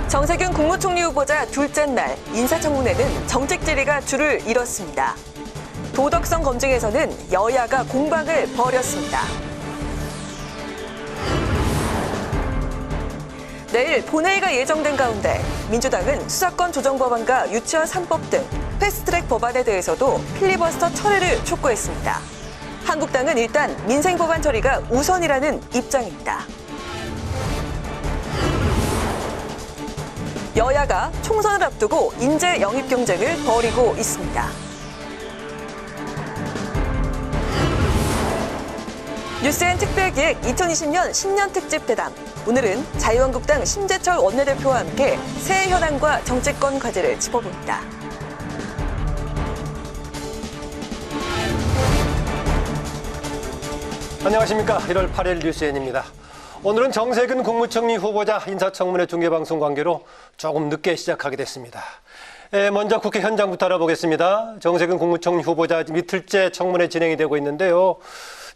정세균 국무총리 후보자 둘째 날 인사청문회는 정책 질의가 줄을 이뤘습니다. 도덕성 검증에서는 여야가 공방을 벌였습니다. 내일 본회의가 예정된 가운데 민주당은 수사권 조정 법안과 유치원 3법 등 패스트트랙 법안에 대해서도 필리버스터 철회를 촉구했습니다. 한국당은 일단 민생 법안 처리가 우선이라는 입장입니다. 여야가 총선을 앞두고 인재 영입 경쟁을 벌이고 있습니다. 뉴스엔 특별기획 2020년 신년 특집 대담. 오늘은 자유한국당 심재철 원내대표와 함께 새해 현안과 정치권 과제를 짚어봅니다. 안녕하십니까. 1월 8일 뉴스엔입니다. 오늘은 정세균 국무총리 후보자 인사청문회 중계방송 관계로 조금 늦게 시작하게 됐습니다. 먼저 국회 현장부터 알아보겠습니다. 정세균 국무총리 후보자 이틀째 청문회 진행이 되고 있는데요.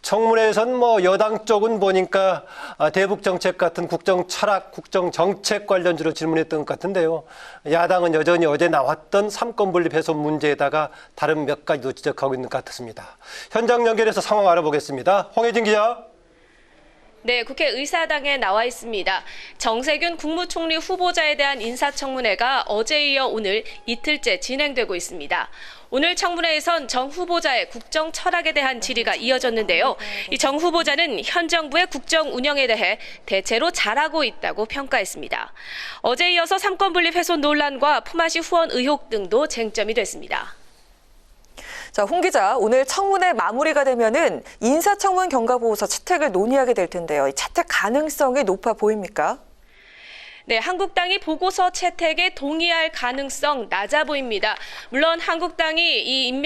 청문회에선 여당 쪽은 보니까 대북 정책 같은 국정 철학, 국정 정책 관련주로 질문했던 것 같은데요. 야당은 여전히 어제 나왔던 삼권 분립 훼손 문제에다가 다른 몇 가지도 지적하고 있는 것 같습니다. 현장 연결해서 상황 알아보겠습니다. 홍혜진 기자. 네, 국회 의사당에 나와 있습니다. 정세균 국무총리 후보자에 대한 인사청문회가 어제에 이어 오늘 이틀째 진행되고 있습니다. 오늘 청문회에선 정 후보자의 국정 철학에 대한 질의가 이어졌는데요. 이 정 후보자는 현 정부의 국정 운영에 대해 대체로 잘하고 있다고 평가했습니다. 어제에 이어서 삼권 분립 훼손 논란과 품앗이 후원 의혹 등도 쟁점이 됐습니다. 자, 홍 기자, 오늘 청문회 마무리가 되면은 인사청문 경과보고서 채택을 논의하게 될 텐데요. 이 채택 가능성이 높아 보입니까? 네, 한국당이 보고서 채택에 동의할 가능성 낮아 보입니다. 물론 한국당이 이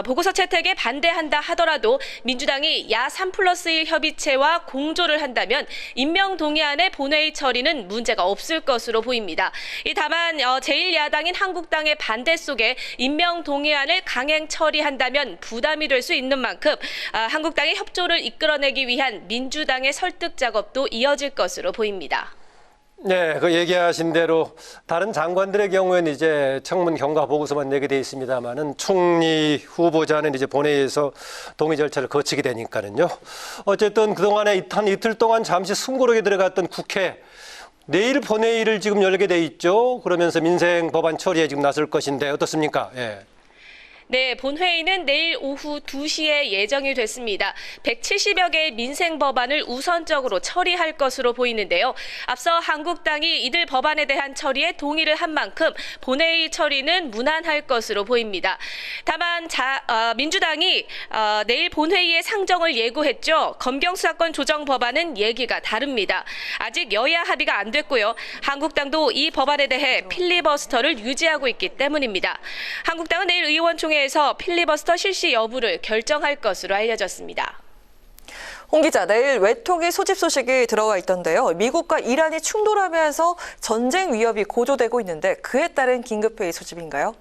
보고서 채택에 반대한다 하더라도 민주당이 야 3+1 협의체와 공조를 한다면 임명 동의안의 본회의 처리는 문제가 없을 것으로 보입니다. 다만 제1야당인 한국당의 반대 속에 임명 동의안을 강행 처리한다면 부담이 될 수 있는 만큼 한국당의 협조를 이끌어내기 위한 민주당의 설득 작업도 이어질 것으로 보입니다. 네, 그 얘기하신 대로 다른 장관들의 경우에는 이제 청문 경과 보고서만 내게 돼 있습니다만은 총리 후보자는 이제 본회의에서 동의 절차를 거치게 되니까는요. 어쨌든 그동안에 한 이틀 동안 잠시 숨고르게 들어갔던 국회, 내일 본회의를 지금 열게 돼 있죠. 그러면서 민생 법안 처리에 지금 나설 것인데 어떻습니까? 예. 네, 본회의는 내일 오후 2시에 예정이 됐습니다. 170여 개의 민생 법안을 우선적으로 처리할 것으로 보이는데요. 앞서 한국당이 이들 법안에 대한 처리에 동의를 한 만큼 본회의 처리는 무난할 것으로 보입니다. 다만 민주당이 내일 본회의에 상정을 예고했죠. 검경수사권 조정 법안은 얘기가 다릅니다. 아직 여야 합의가 안 됐고요. 한국당도 이 법안에 대해 필리버스터를 유지하고 있기 때문입니다. 한국당은 내일 의원총회에서 필리버스터 실시 여부를 결정할 것으로 알려졌습니다. 홍 기자, 내일 외통위 소집 소식이 들어와 있던데요. 미국과 이란이 충돌하면서 전쟁 위협이 고조되고 있는데 그에 따른 긴급회의 소집인가요?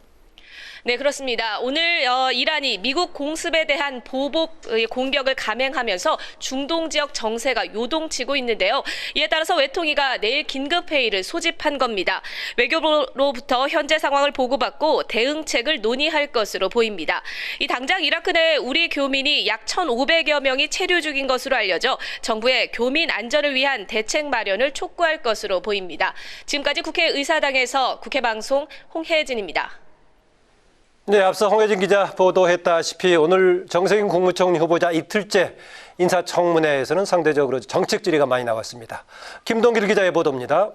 네, 그렇습니다. 오늘 이란이 미국 공습에 대한 보복 공격을 감행하면서 중동 지역 정세가 요동치고 있는데요. 이에 따라서 외통위가 내일 긴급회의를 소집한 겁니다. 외교부로부터 현재 상황을 보고받고 대응책을 논의할 것으로 보입니다. 당장 이라크 내 우리 교민이 약 1,500여 명이 체류 중인 것으로 알려져 정부의 교민 안전을 위한 대책 마련을 촉구할 것으로 보입니다. 지금까지 국회 의사당에서 국회방송 홍혜진입니다. 네, 앞서 홍혜진 기자 보도했다시피 오늘 정세균 국무총리 후보자 이틀째 인사청문회에서는 상대적으로 정책 질의가 많이 나왔습니다. 김동길 기자의 보도입니다.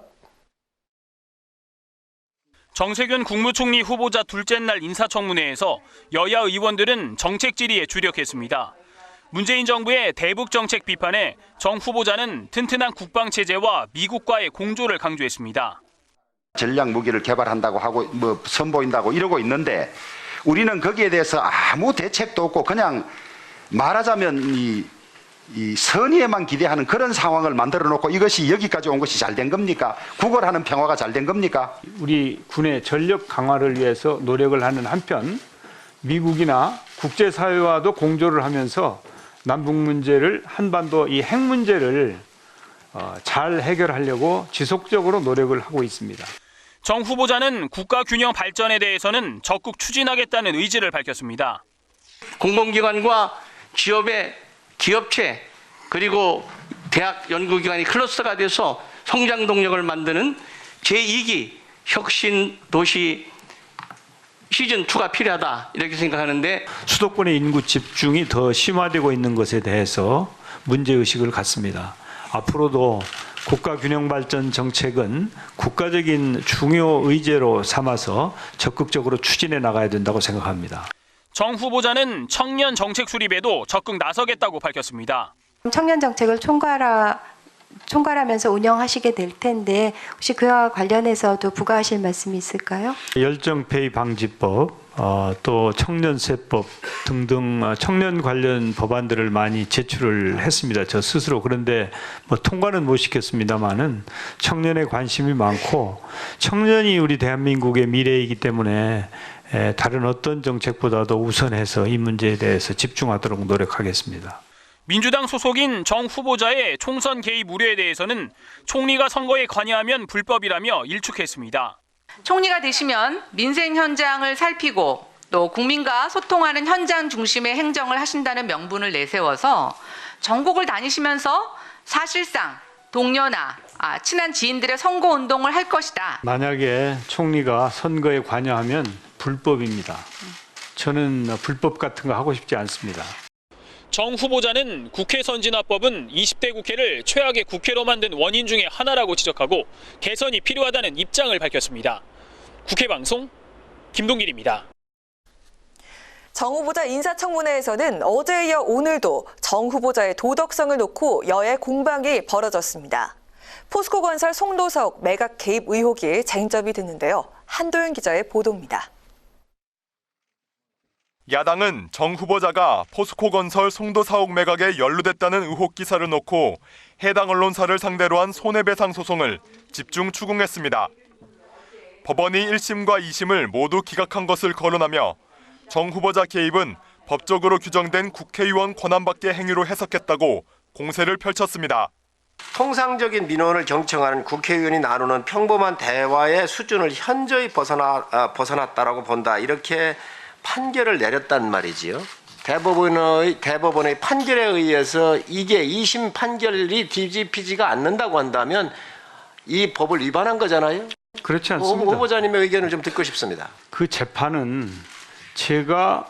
정세균 국무총리 후보자 둘째 날 인사청문회에서 여야 의원들은 정책 질의에 주력했습니다. 문재인 정부의 대북 정책 비판에 정 후보자는 튼튼한 국방체제와 미국과의 공조를 강조했습니다. 전략 무기를 개발한다고 하고 선보인다고 이러고 있는데 우리는 거기에 대해서 아무 대책도 없고 그냥 말하자면 이 선의에만 기대하는 그런 상황을 만들어 놓고 이것이 여기까지 온 것이 잘 된 겁니까? 구걸하는 평화가 잘 된 겁니까? 우리 군의 전력 강화를 위해서 노력을 하는 한편 미국이나 국제사회와도 공조를 하면서 남북 문제를 한반도 이 핵 문제를 잘 해결하려고 지속적으로 노력을 하고 있습니다. 정 후보자는 국가 균형 발전에 대해서는 적극 추진하겠다는 의지를 밝혔습니다. 공공기관과 기업의 기업체 그리고 대학 연구기관이 클러스터가 돼서 성장 동력을 만드는 제2기 혁신도시 시즌2가 필요하다 이렇게 생각하는데 수도권의 인구 집중이 더 심화되고 있는 것에 대해서 문제의식을 갖습니다. 앞으로도 국가균형발전 정책은 국가적인 중요 의제로 삼아서 적극적으로 추진해 나가야 된다고 생각합니다. 정 후보자는 청년 정책 수립에도 적극 나서겠다고 밝혔습니다. 청년 정책을 총괄하면서 운영하시게 될 텐데 혹시 그와 관련해서도 부과하실 말씀이 있을까요? 열정페이 방지법, 또 청년세법 등등 청년 관련 법안들을 많이 제출을 했습니다. 저 스스로. 그런데 통과는 못 시켰습니다만은 청년의 관심이 많고 청년이 우리 대한민국의 미래이기 때문에 다른 어떤 정책보다도 우선해서 이 문제에 대해서 집중하도록 노력하겠습니다. 민주당 소속인 정 후보자의 총선 개입 우려에 대해서는 총리가 선거에 관여하면 불법이라며 일축했습니다. 총리가 되시면 민생 현장을 살피고 또 국민과 소통하는 현장 중심의 행정을 하신다는 명분을 내세워서 전국을 다니시면서 사실상 동료나 친한 지인들의 선거운동을 할 것이다. 만약에 총리가 선거에 관여하면 불법입니다. 저는 불법 같은 거 하고 싶지 않습니다. 정 후보자는 국회 선진화법은 20대 국회를 최악의 국회로 만든 원인 중에 하나라고 지적하고 개선이 필요하다는 입장을 밝혔습니다. 국회방송 김동길입니다. 정 후보자 인사청문회에서는 어제에 이어 오늘도 정 후보자의 도덕성을 놓고 여야 공방이 벌어졌습니다. 포스코건설 송도사옥 매각 개입 의혹이 쟁점이 됐는데요. 한도윤 기자의 보도입니다. 야당은 정 후보자가 포스코건설 송도사옥 매각에 연루됐다는 의혹 기사를 놓고 해당 언론사를 상대로 한 손해배상 소송을 집중 추궁했습니다. 법원이 1심과 2심을 모두 기각한 것을 거론하며 정 후보자 개입은 법적으로 규정된 국회의원 권한 밖의 행위로 해석했다고 공세를 펼쳤습니다. 통상적인 민원을 경청하는 국회의원이 나누는 평범한 대화의 수준을 현저히 벗어났다라고 본다. 이렇게 판결을 내렸단 말이지요. 대법원의 판결에 의해서 이게 2심 판결이 뒤집히지가 않는다고 한다면 이 법을 위반한 거잖아요. 그렇지 않습니다. 후보자님의 의견을 좀 듣고 싶습니다. 그 재판은 제가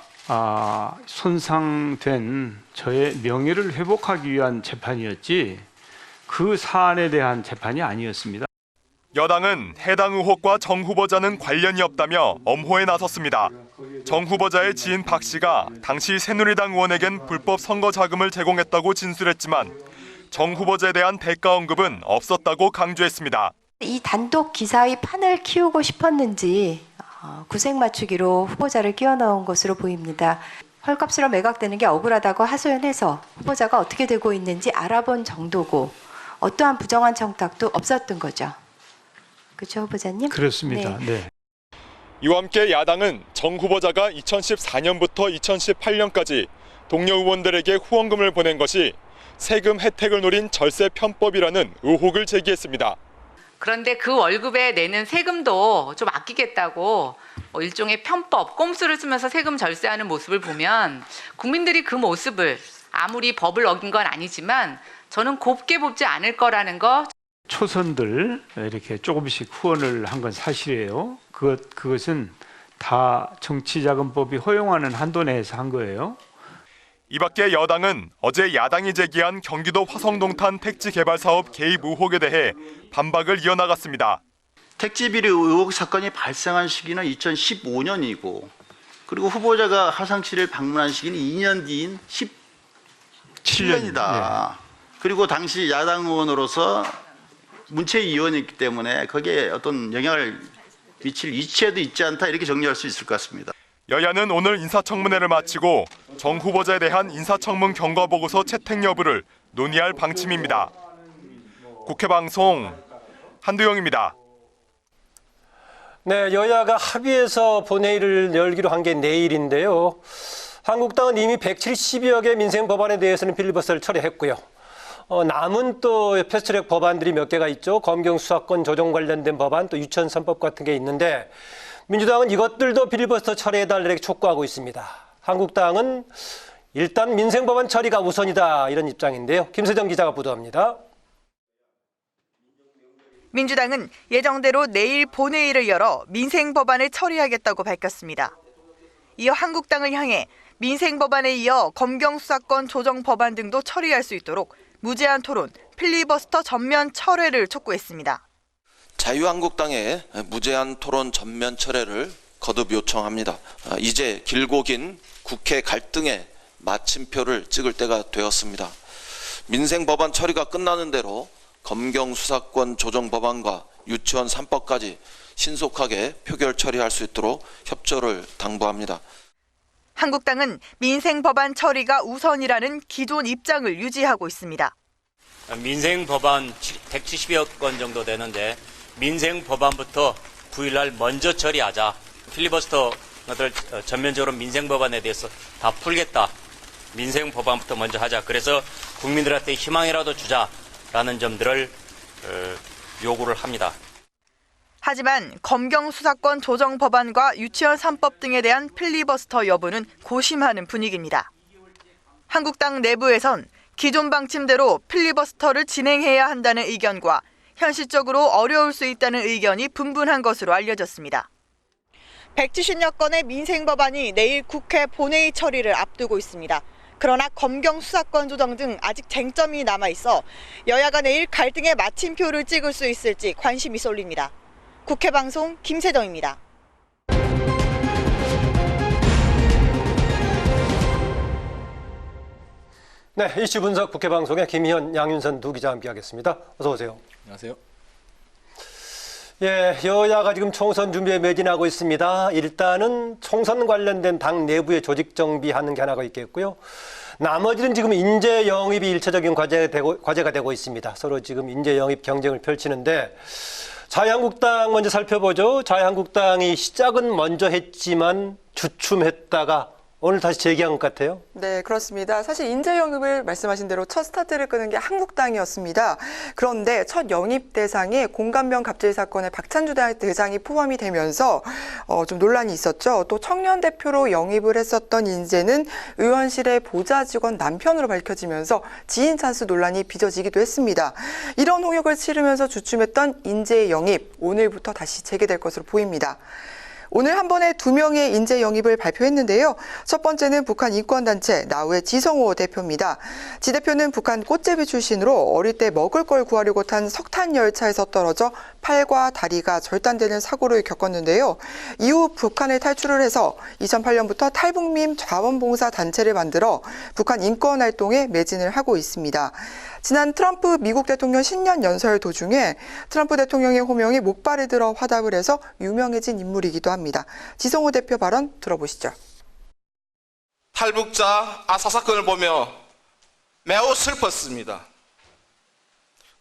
손상된 저의 명예를 회복하기 위한 재판이었지 그 사안에 대한 재판이 아니었습니다. 여당은 해당 의혹과 정 후보자는 관련이 없다며 엄호에 나섰습니다. 정 후보자의 지인 박 씨가 당시 새누리당 의원에겐 불법 선거 자금을 제공했다고 진술했지만 정 후보자에 대한 대가 언급은 없었다고 강조했습니다. 이 단독 기사의 판을 키우고 싶었는지 구색 맞추기로 후보자를 끼워 넣은 것으로 보입니다. 헐값으로 매각되는 게 억울하다고 하소연해서 후보자가 어떻게 되고 있는지 알아본 정도고 어떠한 부정한 청탁도 없었던 거죠. 그렇죠, 후보자님? 그렇습니다. 네. 이와 함께 야당은 정 후보자가 2014년부터 2018년까지 동료 의원들에게 후원금을 보낸 것이 세금 혜택을 노린 절세 편법이라는 의혹을 제기했습니다. 그런데 그 월급에 내는 세금도 좀 아끼겠다고 일종의 편법, 꼼수를 쓰면서 세금 절세하는 모습을 보면 국민들이 그 모습을 아무리 법을 어긴 건 아니지만 저는 곱게 보지 않을 거라는 거. 초선들 이렇게 조금씩 후원을 한 건 사실이에요. 그것은 다 정치자금법이 허용하는 한도 내에서 한 거예요. 이 밖에 여당은 어제 야당이 제기한 경기도 화성동탄 택지 개발 사업 개입 의혹에 대해 반박을 이어나갔습니다. 택지 비리 의혹 사건이 발생한 시기는 2015년이고 그리고 후보자가 화성시를 방문한 시기는 2년 뒤인 17년이다. 네. 그리고 당시 야당 의원으로서 문체위원이기 때문에 거기에 어떤 영향을 미칠 이치에도 있지 않다 이렇게 정리할 수 있을 것 같습니다. 여야는 오늘 인사청문회를 마치고 정 후보자에 대한 인사청문 경과보고서 채택 여부를 논의할 방침입니다. 국회방송 한두영입니다. 네, 여야가 합의해서 본회의를 열기로 한 게 내일인데요. 한국당은 이미 170여 개 민생 법안에 대해서는 필리버스터를 처리했고요. 남은 또 패스트트랙 법안들이 몇 개가 있죠. 검경 수사권 조정 관련된 법안, 또 유치원 3법 같은 게 있는데 민주당은 이것들도 필리버스터 처리해달라고 촉구하고 있습니다. 한국당은 일단 민생 법안 처리가 우선이다 이런 입장인데요. 김세정 기자가 보도합니다. 민주당은 예정대로 내일 본회의를 열어 민생 법안을 처리하겠다고 밝혔습니다. 이어 한국당을 향해 민생 법안에 이어 검경 수사권 조정 법안 등도 처리할 수 있도록 무제한 토론, 필리버스터 전면 철회를 촉구했습니다. 자유한국당의 무제한 토론 전면 철회를 거듭 요청합니다. 이제 길고 긴 국회 갈등의 마침표를 찍을 때가 되었습니다. 민생 법안 처리가 끝나는 대로 검경 수사권 조정 법안과 유치원 3법까지 신속하게 표결 처리할 수 있도록 협조를 당부합니다. 한국당은 민생 법안 처리가 우선이라는 기존 입장을 유지하고 있습니다. 민생 법안 170여 건 정도 되는데 민생 법안부터 9일날 먼저 처리하자. 필리버스터들 전면적으로 민생 법안에 대해서 다 풀겠다. 민생 법안부터 먼저 하자. 그래서 국민들한테 희망이라도 주자라는 점들을 요구를 합니다. 하지만 검경 수사권 조정 법안과 유치원 3법 등에 대한 필리버스터 여부는 고심하는 분위기입니다. 한국당 내부에선 기존 방침대로 필리버스터를 진행해야 한다는 의견과 현실적으로 어려울 수 있다는 의견이 분분한 것으로 알려졌습니다. 170여 건의 민생 법안이 내일 국회 본회의 처리를 앞두고 있습니다. 그러나 검경 수사권 조정 등 아직 쟁점이 남아있어 여야가 내일 갈등의 마침표를 찍을 수 있을지 관심이 쏠립니다. 국회 방송 김세정입니다. 네, 이슈 분석 국회 방송의 김희연, 양윤선 두 기자와 함께하겠습니다. 어서 오세요. 안녕하세요. 예, 여야가 지금 총선 준비에 매진하고 있습니다. 일단은 총선 관련된 당 내부의 조직 정비하는 게 하나가 있겠고요. 나머지는 지금 인재 영입이 일차적인 과제가 되고 있습니다. 서로 지금 인재 영입 경쟁을 펼치는데 자유한국당 먼저 살펴보죠. 자유한국당이 시작은 먼저 했지만 주춤했다가 오늘 다시 재개한 것 같아요. 네, 그렇습니다. 사실 인재 영입을 말씀하신 대로 첫 스타트를 끄는 게 한국당이었습니다. 그런데 첫 영입 대상에 공감명 갑질 사건의 박찬주 대상이 포함이 되면서 좀 논란이 있었죠. 또 청년 대표로 영입을 했었던 인재는 의원실의 보좌 직원 남편으로 밝혀지면서 지인 찬스 논란이 빚어지기도 했습니다. 이런 홍역을 치르면서 주춤했던 인재 영입, 오늘부터 다시 재개될 것으로 보입니다. 오늘 한 번에 2명의 인재 영입을 발표했는데요. 첫 번째는 북한 인권단체 나우의 지성호 대표입니다. 지 대표는 북한 꽃제비 출신으로 어릴 때 먹을 걸 구하려고 탄 석탄 열차에서 떨어져 팔과 다리가 절단되는 사고를 겪었는데요. 이후 북한에 탈출을 해서 2008년부터 탈북민 자원봉사 단체를 만들어 북한 인권 활동에 매진을 하고 있습니다. 지난 트럼프 미국 대통령 신년 연설 도중에 트럼프 대통령의 호명이 목발에 들어 화답을 해서 유명해진 인물이기도 합니다. 지성호 대표 발언 들어보시죠. 탈북자 아사 사건을 보며 매우 슬펐습니다.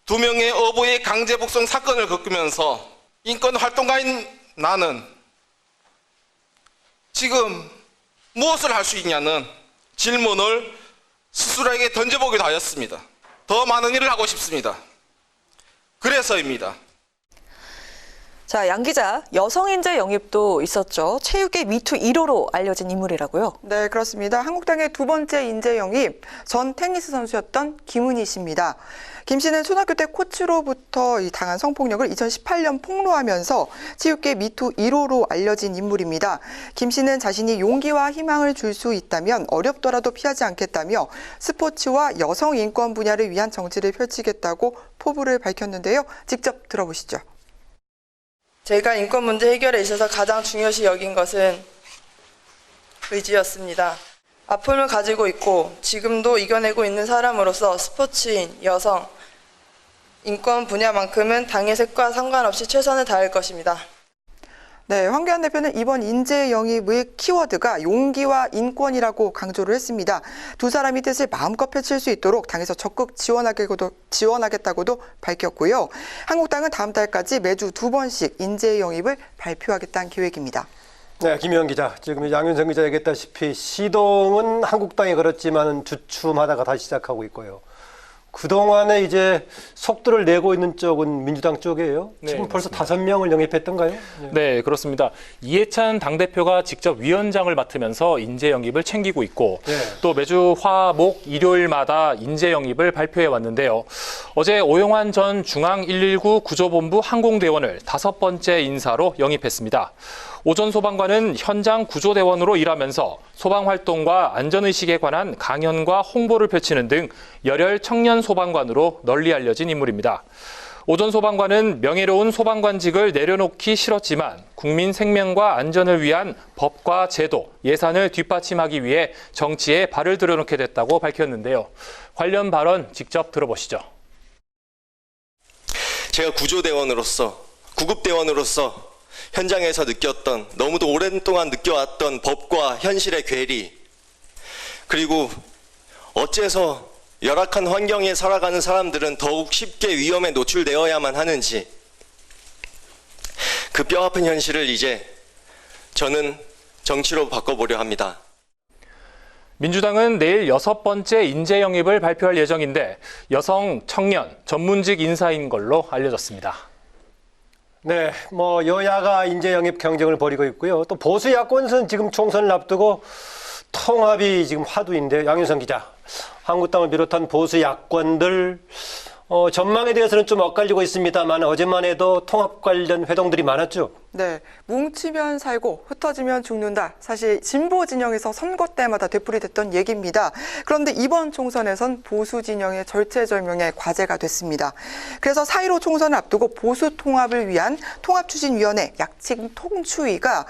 2명의 어부의 강제 북송 사건을 겪으면서 인권 활동가인 나는 지금 무엇을 할 수 있냐는 질문을 스스로에게 던져보기도 하였습니다. 더 많은 일을 하고 싶습니다. 그래서입니다. 자, 양 기자, 여성 인재 영입도 있었죠. 체육계 미투 1호로 알려진 인물이라고요? 네, 그렇습니다. 한국당의 두 번째 인재 영입, 전 테니스 선수였던 김은희 씨입니다. 김 씨는 초등학교 때 코치로부터 당한 성폭력을 2018년 폭로하면서 체육계 미투 1호로 알려진 인물입니다. 김 씨는 자신이 용기와 희망을 줄 수 있다면 어렵더라도 피하지 않겠다며 스포츠와 여성 인권 분야를 위한 정치를 펼치겠다고 포부를 밝혔는데요. 직접 들어보시죠. 제가 인권 문제 해결에 있어서 가장 중요시 여긴 것은 의지였습니다. 아픔을 가지고 있고 지금도 이겨내고 있는 사람으로서 스포츠인, 여성, 인권 분야만큼은 당의 색과 상관없이 최선을 다할 것입니다. 네, 황교안 대표는 이번 인재 영입의 키워드가 용기와 인권이라고 강조를 했습니다. 두 사람이 뜻을 마음껏 펼칠 수 있도록 당에서 적극 지원하겠다고도 밝혔고요. 한국당은 다음 달까지 매주 2번씩 인재 영입을 발표하겠다는 계획입니다. 네, 김희연 기자. 지금 양윤선 기자 얘기했다시피 시동은 한국당에 걸었지만 주춤하다가 다시 시작하고 있고요. 그동안에 이제 속도를 내고 있는 쪽은 민주당 쪽이에요. 네, 지금 벌써 맞습니다. 5명을 영입했던가요? 네, 그렇습니다. 이해찬 당대표가 직접 위원장을 맡으면서 인재 영입을 챙기고 있고 네. 또 매주 화, 목, 일요일마다 인재 영입을 발표해 왔는데요. 어제 오영환 전 중앙 119 구조본부 항공대원을 5번째 인사로 영입했습니다. 오 전 소방관은 현장 구조대원으로 일하면서 소방활동과 안전의식에 관한 강연과 홍보를 펼치는 등 열혈 청년 소방관으로 널리 알려진 인물입니다. 오 전 소방관은 명예로운 소방관직을 내려놓기 싫었지만 국민 생명과 안전을 위한 법과 제도, 예산을 뒷받침하기 위해 정치에 발을 들여놓게 됐다고 밝혔는데요. 관련 발언 직접 들어보시죠. 제가 구조대원으로서, 구급대원으로서 현장에서 느꼈던, 너무도 오랜 동안 느껴왔던 법과 현실의 괴리, 그리고 어째서 열악한 환경에 살아가는 사람들은 더욱 쉽게 위험에 노출되어야만 하는지, 그 뼈아픈 현실을 이제 저는 정치로 바꿔보려 합니다. 민주당은 내일 6번째 인재 영입을 발표할 예정인데 여성, 청년, 전문직 인사인 걸로 알려졌습니다. 네, 뭐 여야가 인재 영입 경쟁을 벌이고 있고요. 또 보수 야권은 지금 총선을 앞두고 통합이 지금 화두인데 양윤선 기자, 한국당을 비롯한 보수 야권들 전망에 대해서는 좀 엇갈리고 있습니다만 어제만 해도 통합 관련 회동들이 많았죠. 네, 뭉치면 살고 흩어지면 죽는다. 사실 진보 진영에서 선거 때마다 되풀이됐던 얘기입니다. 그런데 이번 총선에선 보수 진영의 절체절명의 과제가 됐습니다. 그래서 4.15 총선을 앞두고 보수 통합을 위한 통합추진위원회 약칭 통추위가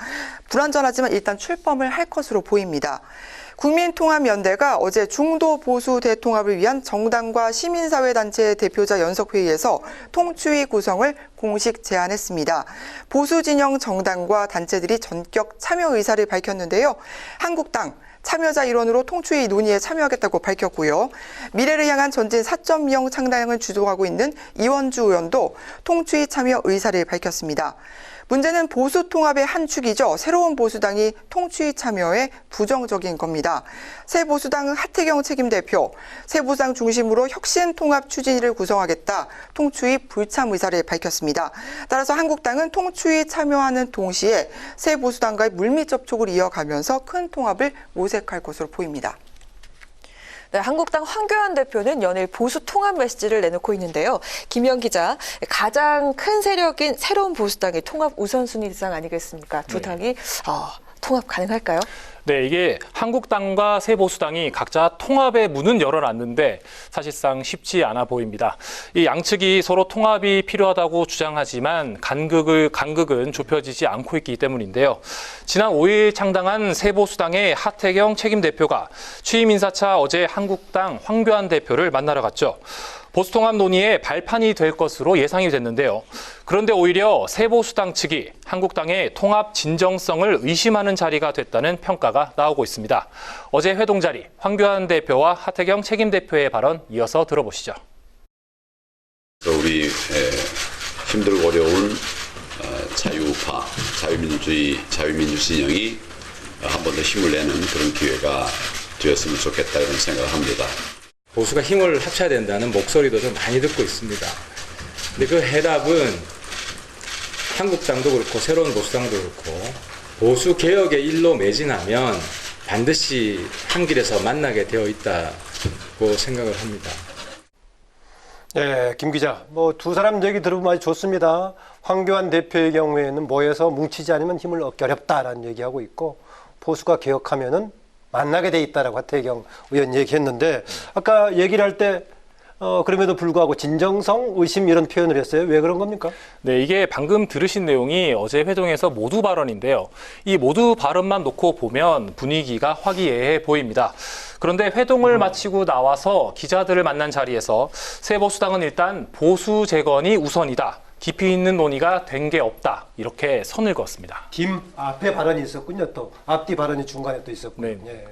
불완전하지만 일단 출범을 할 것으로 보입니다. 국민통합연대가 어제 중도 보수 대통합을 위한 정당과 시민사회단체 대표자 연석회의에서 통추위 구성을 공식 제안했습니다. 보수 진영 정당과 단체들이 전격 참여 의사를 밝혔는데요. 한국당 참여자 일원으로 통추위 논의에 참여하겠다고 밝혔고요. 미래를 향한 전진 4.0 창당을 주도하고 있는 이원주 의원도 통추위 참여 의사를 밝혔습니다. 문제는 보수 통합의 한 축이죠. 새로운 보수당이 통추위 참여에 부정적인 겁니다. 새 보수당 하태경 책임대표, 새 보수당 중심으로 혁신 통합 추진위를 구성하겠다. 통추위 불참 의사를 밝혔습니다. 따라서 한국당은 통추위 참여하는 동시에 새 보수당과의 물밑 접촉을 이어가면서 큰 통합을 모색할 것으로 보입니다. 네, 한국당 황교안 대표는 연일 보수 통합 메시지를 내놓고 있는데요. 김영 기자, 가장 큰 세력인 새로운 보수당이 통합 우선순위 대상 아니겠습니까? 두 당이 통합 가능할까요? 네, 이게 한국당과 새보수당이 각자 통합의 문은 열어놨는데 사실상 쉽지 않아 보입니다. 이 양측이 서로 통합이 필요하다고 주장하지만 간극은 좁혀지지 않고 있기 때문인데요. 지난 5일 창당한 새보수당의 하태경 책임대표가 취임 인사차 어제 한국당 황교안 대표를 만나러 갔죠. 보수통합 논의에 발판이 될 것으로 예상이 됐는데요. 그런데 오히려 새보수당 측이 한국당의 통합 진정성을 의심하는 자리가 됐다는 평가가 나오고 있습니다. 어제 회동 자리, 황교안 대표와 하태경 책임대표의 발언 이어서 들어보시죠. 우리 힘들고 어려운 자유파, 자유민주 진영이 한 번 더 힘을 내는 그런 기회가 되었으면 좋겠다 이런 생각을 합니다. 보수가 힘을 합쳐야 된다는 목소리도 좀 많이 듣고 있습니다. 근데 그 해답은 한국당도 그렇고 새로운 보수당도 그렇고 보수 개혁의 일로 매진하면 반드시 한 길에서 만나게 되어 있다고 생각을 합니다. 네, 김 기자, 두 사람 얘기 들어보면 아주 좋습니다. 황교안 대표의 경우에는 모여서 뭉치지 않으면 힘을 얻기 어렵다라는 얘기하고 있고 보수가 개혁하면은 만나게 돼 있다라고 하태경 의원 얘기했는데 아까 얘기를 할 때 그럼에도 불구하고 진정성, 의심 이런 표현을 했어요. 왜 그런 겁니까? 네, 이게 방금 들으신 내용이 어제 회동에서 모두 발언인데요. 이 모두 발언만 놓고 보면 분위기가 화기애애해 보입니다. 그런데 회동을 마치고 나와서 기자들을 만난 자리에서 새보수당은 일단 보수 재건이 우선이다. 깊이 있는 논의가 된 게 없다. 이렇게 선을 그었습니다. 앞에 발언이 있었군요. 또 앞뒤 발언이 중간에 또 있었군요. 네.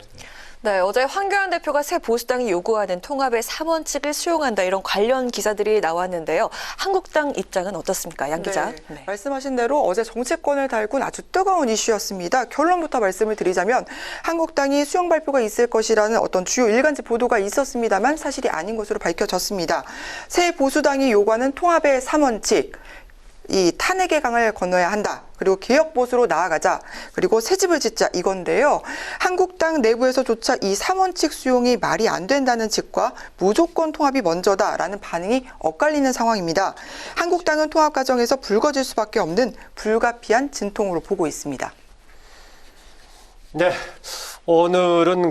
네, 어제 황교안 대표가 새 보수당이 요구하는 통합의 3원칙을 수용한다 이런 관련 기사들이 나왔는데요. 한국당 입장은 어떻습니까? 양 기자. 네. 말씀하신 대로 어제 정치권을 달군 아주 뜨거운 이슈였습니다. 결론부터 말씀을 드리자면 한국당이 수용 발표가 있을 것이라는 어떤 주요 일간지 보도가 있었습니다만 사실이 아닌 것으로 밝혀졌습니다. 새 보수당이 요구하는 통합의 3원칙. 이 탄핵의 강을 건너야 한다. 그리고 개혁 보수로 나아가자. 그리고 새 집을 짓자 이건데요. 한국당 내부에서조차 이 3원칙 수용이 말이 안 된다는 측과 무조건 통합이 먼저다라는 반응이 엇갈리는 상황입니다. 한국당은 통합 과정에서 불거질 수밖에 없는 불가피한 진통으로 보고 있습니다. 네, 오늘은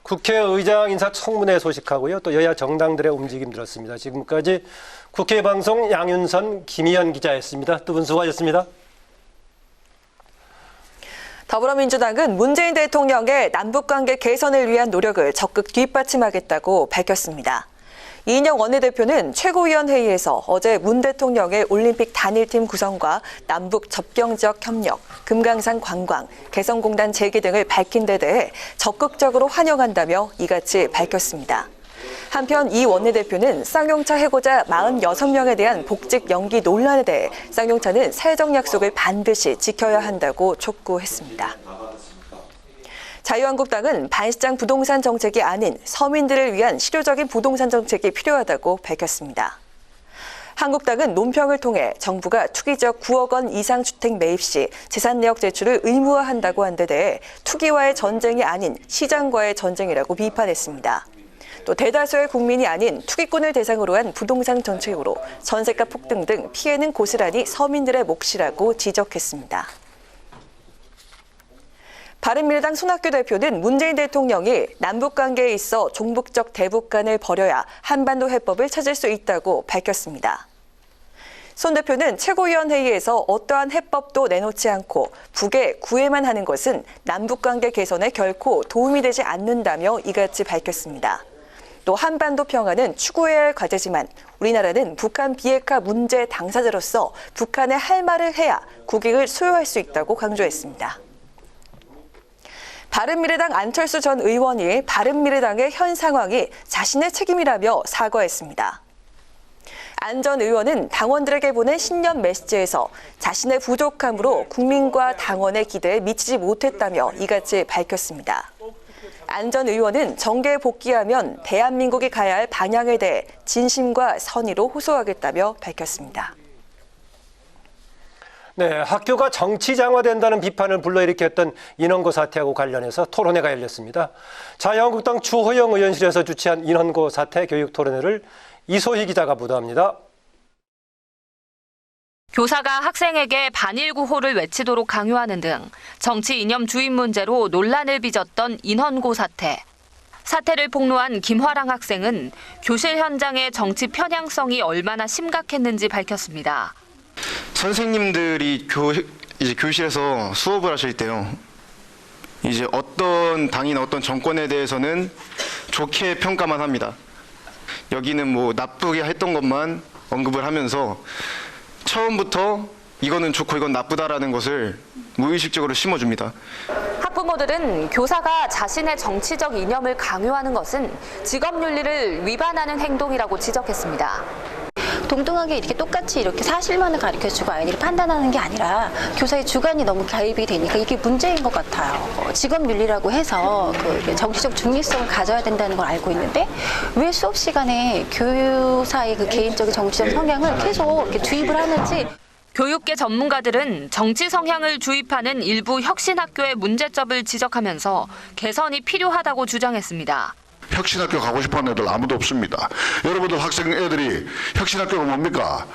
국회의장 인사청문회 소식하고요. 또 여야 정당들의 움직임 들었습니다. 지금까지 국회방송 양윤선, 김희연 기자였습니다. 두 분 수고하셨습니다. 더불어민주당은 문재인 대통령의 남북관계 개선을 위한 노력을 적극 뒷받침하겠다고 밝혔습니다. 이인영 원내대표는 최고위원회의에서 어제 문 대통령의 올림픽 단일팀 구성과 남북 접경지역 협력, 금강산 관광, 개성공단 재개 등을 밝힌 데 대해 적극적으로 환영한다며 이같이 밝혔습니다. 한편 이 원내대표는 쌍용차 해고자 46명에 대한 복직 연기 논란에 대해 쌍용차는 사회적 약속을 반드시 지켜야 한다고 촉구했습니다. 자유한국당은 반시장 부동산 정책이 아닌 서민들을 위한 실효적인 부동산 정책이 필요하다고 밝혔습니다. 한국당은 논평을 통해 정부가 투기적 9억 원 이상 주택 매입 시 재산 내역 제출을 의무화한다고 한 데 대해 투기와의 전쟁이 아닌 시장과의 전쟁이라고 비판했습니다. 또 대다수의 국민이 아닌 투기꾼을 대상으로 한 부동산 정책으로 전세가 폭등 등 피해는 고스란히 서민들의 몫이라고 지적했습니다. 바른미래당 손학규 대표는 문재인 대통령이 남북관계에 있어 종북적 대북간을 버려야 한반도 해법을 찾을 수 있다고 밝혔습니다. 손 대표는 최고위원회의에서 어떠한 해법도 내놓지 않고 북에 구애만 하는 것은 남북관계 개선에 결코 도움이 되지 않는다며 이같이 밝혔습니다. 또 한반도 평화는 추구해야 할 과제지만 우리나라는 북한 비핵화 문제 당사자로서 북한에 할 말을 해야 국익을 수호할 수 있다고 강조했습니다. 바른미래당 안철수 전 의원이 바른미래당의 현 상황이 자신의 책임이라며 사과했습니다. 안 전 의원은 당원들에게 보낸 신년 메시지에서 자신의 부족함으로 국민과 당원의 기대에 미치지 못했다며 이같이 밝혔습니다. 안 전 의원은 정계에 복귀하면 대한민국이 가야 할 방향에 대해 진심과 선의로 호소하겠다며 밝혔습니다. 네, 학교가 정치장화된다는 비판을 불러일으켰던 인원고 사태하고 관련해서 토론회가 열렸습니다. 자유한국당 주호영 의원실에서 주최한 인원고 사태 교육 토론회를 이소희 기자가 보도합니다. 교사가 학생에게 반일 구호를 외치도록 강요하는 등 정치 이념 주입 문제로 논란을 빚었던 인헌고 사태. 사태를 폭로한 김화랑 학생은 교실 현장의 정치 편향성이 얼마나 심각했는지 밝혔습니다. 선생님들이 이제 교실에서 수업을 하실 때요. 이제 어떤 당이나 어떤 정권에 대해서는 좋게 평가만 합니다. 여기는 뭐 나쁘게 했던 것만 언급을 하면서 처음부터 이거는 좋고 이건 나쁘다라는 것을 무의식적으로 심어줍니다. 학부모들은 교사가 자신의 정치적 이념을 강요하는 것은 직업윤리를 위반하는 행동이라고 지적했습니다. 동등하게 이렇게 똑같이 이렇게 사실만을 가르쳐주고 아이들이 판단하는 게 아니라 교사의 주관이 너무 가입이 되니까 이게 문제인 것 같아요. 직업윤리라고 해서 그 정치적 중립성을 가져야 된다는 걸 알고 있는데 왜 수업 시간에 교사의 그 개인적인 정치적 성향을 계속 이렇게 주입을 하는지. 교육계 전문가들은 정치 성향을 주입하는 일부 혁신학교의 문제점을 지적하면서 개선이 필요하다고 주장했습니다. 혁신학교 가고 싶어하는 애들 아무도 없습니다. 여러분들 학생 애들이 혁신학교가 뭡니까?